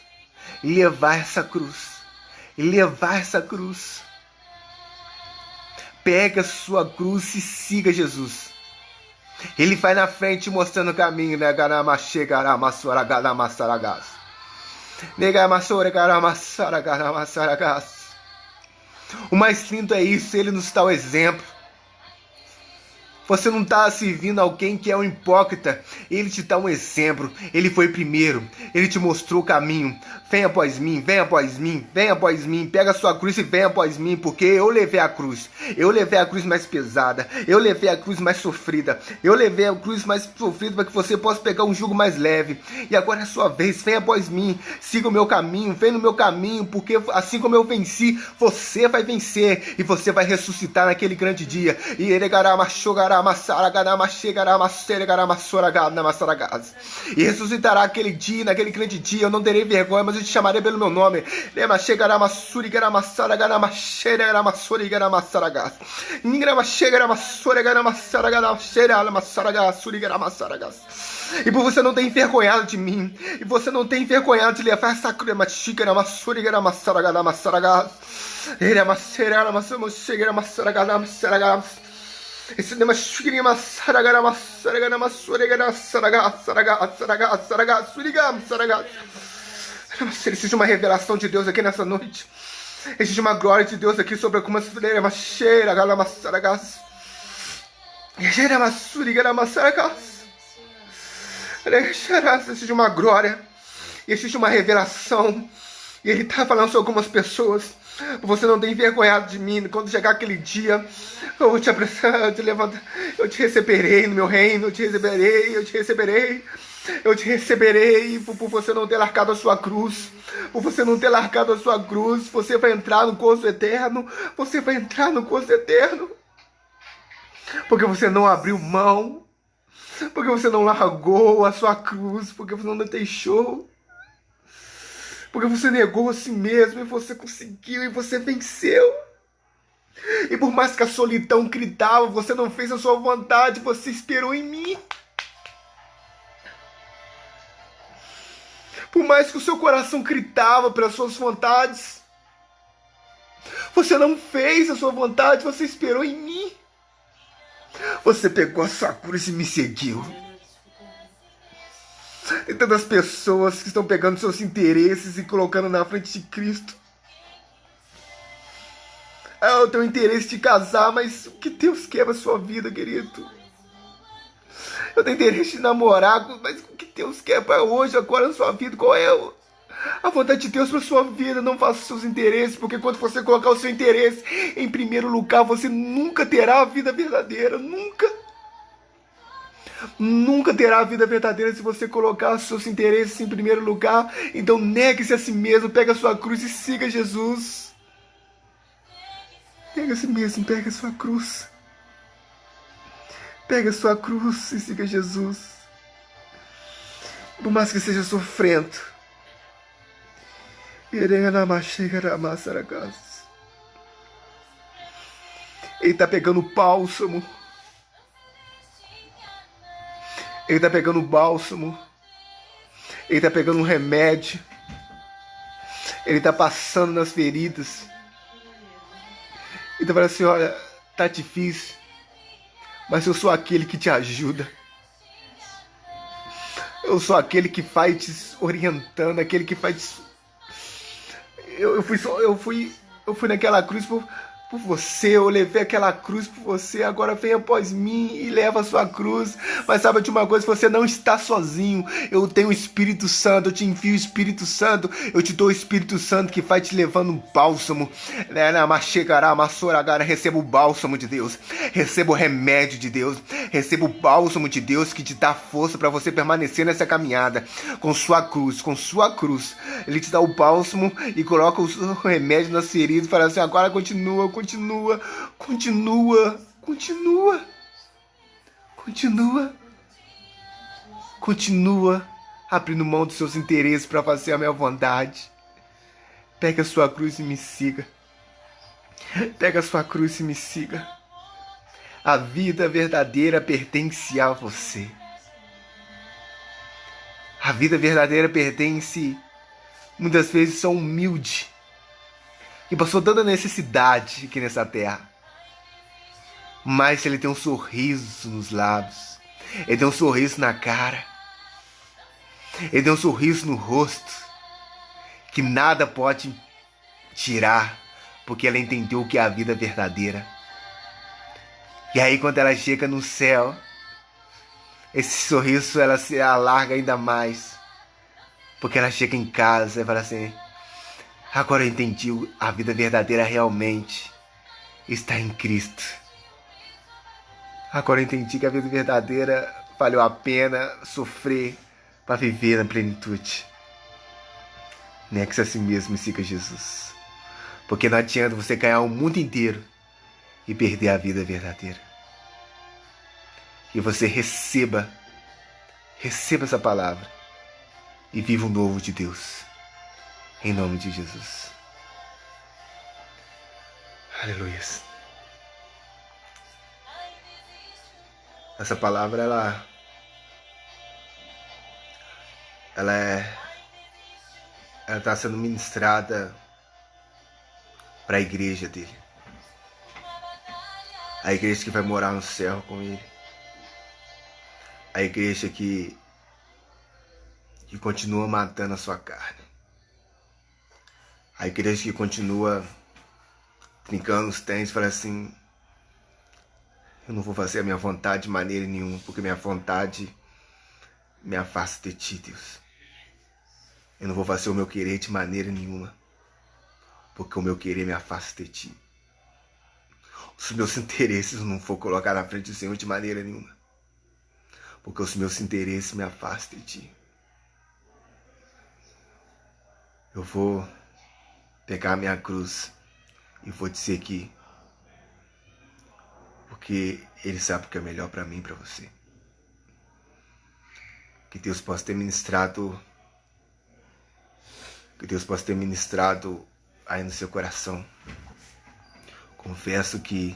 E levar essa cruz. E levar essa cruz. Pega a sua cruz e siga Jesus. Ele vai na frente mostrando o caminho, né? O mais lindo é isso, ele nos dá o exemplo. Você não está servindo alguém que é um hipócrita. Ele te dá um exemplo. Ele foi primeiro. Ele te mostrou o caminho. Venha após mim, venha após mim, venha após mim. Pega a sua cruz e venha após mim. Porque eu levei a cruz. Eu levei a cruz mais pesada. Eu levei a cruz mais sofrida. Eu levei a cruz mais sofrida para que você possa pegar um jugo mais leve. E agora é a sua vez. Venha após mim. Siga o meu caminho. Vem no meu caminho. Porque assim como eu venci, você vai vencer. E você vai ressuscitar naquele grande dia. E ele e ressuscitará aquele dia, naquele grande dia. Eu não terei vergonha, mas eu te chamarei pelo meu nome. E por você não ter envergonhado de mim, e você não ter envergonhado de levar essa cruz, esse tema existe uma revelação de Deus aqui nessa noite. Existe uma glória de Deus aqui sobre algumas existe uma glória. E existe uma revelação. E ele está falando sobre algumas pessoas. Você não tem envergonhado de mim. Quando chegar aquele dia, eu vou te apressar, eu te levantar, eu te receberei no meu reino, eu te receberei por você não ter largado a sua cruz. Por você não ter largado a sua cruz, você vai entrar no gozo eterno. Você vai entrar no gozo eterno. Porque você não abriu mão. Porque você não largou a sua cruz. Porque você não deixou. Porque você negou a si mesmo e você conseguiu e você venceu. E por mais que a solidão gritava, você não fez a sua vontade, você esperou em mim. Por mais que o seu coração gritava pelas suas vontades, você não fez a sua vontade, você esperou em mim. Você pegou a sua cruz e me seguiu. Tem tantas pessoas que estão pegando seus interesses e colocando na frente de Cristo. Eu tenho interesse de casar, mas o que Deus quer para a sua vida, querido? Eu tenho interesse de namorar, mas o que Deus quer para hoje, agora na sua vida? Qual é a vontade de Deus para a sua vida? Não faça os seus interesses, porque quando você colocar o seu interesse em primeiro lugar, você nunca terá a vida verdadeira, nunca. Nunca terá a vida verdadeira se você colocar os seus interesses em primeiro lugar. Então negue-se a si mesmo, pega a sua cruz e siga Jesus. Pega a si mesmo, pega a sua cruz. Pega a sua cruz e siga Jesus. Por mais que seja sofrendo. Ele está pegando bálsamo. Ele está pegando bálsamo. Ele está pegando um remédio. Ele está passando nas feridas. Ele está falando assim, olha, tá difícil, mas eu sou aquele que te ajuda. Eu sou aquele que vai te orientando, aquele que vai te... Eu fui naquela cruz por você, eu levei aquela cruz por você, agora vem após mim e leva a sua cruz. Mas sabe de uma coisa, você não está sozinho, eu tenho o Espírito Santo, eu te envio o Espírito Santo, eu te dou o Espírito Santo que vai te levando um bálsamo, receba o bálsamo de Deus, receba o remédio de Deus, receba o bálsamo de Deus que te dá força para você permanecer nessa caminhada, com sua cruz, ele te dá o bálsamo e coloca o remédio nas feridas e fala assim, agora continua, abrindo mão dos seus interesses para fazer a minha vontade. Pega a sua cruz e me siga. Pega a sua cruz e me siga. A vida verdadeira pertence a você. A vida verdadeira pertence, muitas vezes, a um humilde que passou tanta necessidade aqui nessa terra. Mas ele tem um sorriso nos lábios, ele tem um sorriso na cara, ele tem um sorriso no rosto, que nada pode tirar, porque ela entendeu o que é a vida verdadeira. E aí quando ela chega no céu, esse sorriso ela se alarga ainda mais, porque ela chega em casa e fala assim, agora eu entendi, a vida verdadeira realmente está em Cristo. Agora eu entendi que a vida verdadeira valeu a pena sofrer para viver na plenitude. Negue-se a si mesmo e siga Jesus. Porque não adianta você ganhar o mundo inteiro e perder a vida verdadeira. Que você receba essa palavra e viva o novo de Deus. Em nome de Jesus. Aleluia. Essa palavra, ela está sendo ministrada para a igreja dele. A igreja que vai morar no céu com ele. A igreja que continua matando a sua carne. A igreja que continua trincando os dentes e fala assim, eu não vou fazer a minha vontade de maneira nenhuma, porque minha vontade me afasta de ti, Deus. Eu não vou fazer o meu querer de maneira nenhuma, porque o meu querer me afasta de ti. Os meus interesses eu não vou colocar na frente do Senhor de maneira nenhuma, porque os meus interesses me afastam de ti. Eu vou pegar a minha cruz e vou te seguir, porque Ele sabe o que é melhor para mim e para você. Que Deus possa ter ministrado, aí no seu coração. Confesso que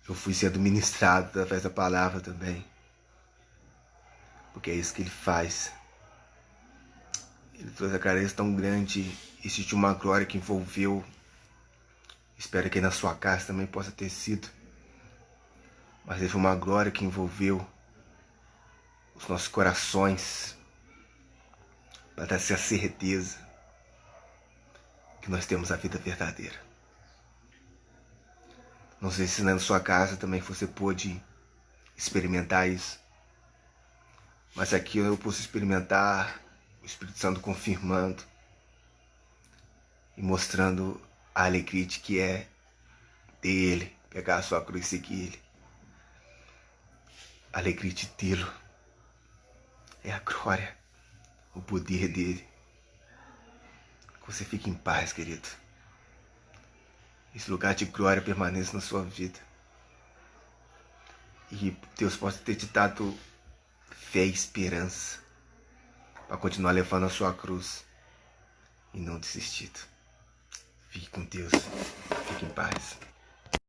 eu fui sendo ministrado através da palavra também, porque é isso que Ele faz. Ele trouxe a clareza tão grande, existe uma glória que envolveu. Espero que na sua casa também possa ter sido. Mas teve uma glória que envolveu os nossos corações, para dar essa certeza que nós temos a vida verdadeira. Não sei se na sua casa também você pôde experimentar isso, mas aqui eu posso experimentar o Espírito Santo confirmando e mostrando a alegria de que é dele, pegar a sua cruz e seguir ele. A alegria de tê-lo é a glória, o poder dele. Que você fique em paz, querido. Esse lugar de glória permaneça na sua vida. E Deus possa ter te dado fé e esperança para continuar levando a sua cruz e não desistido. Fique com Deus. Fique em paz.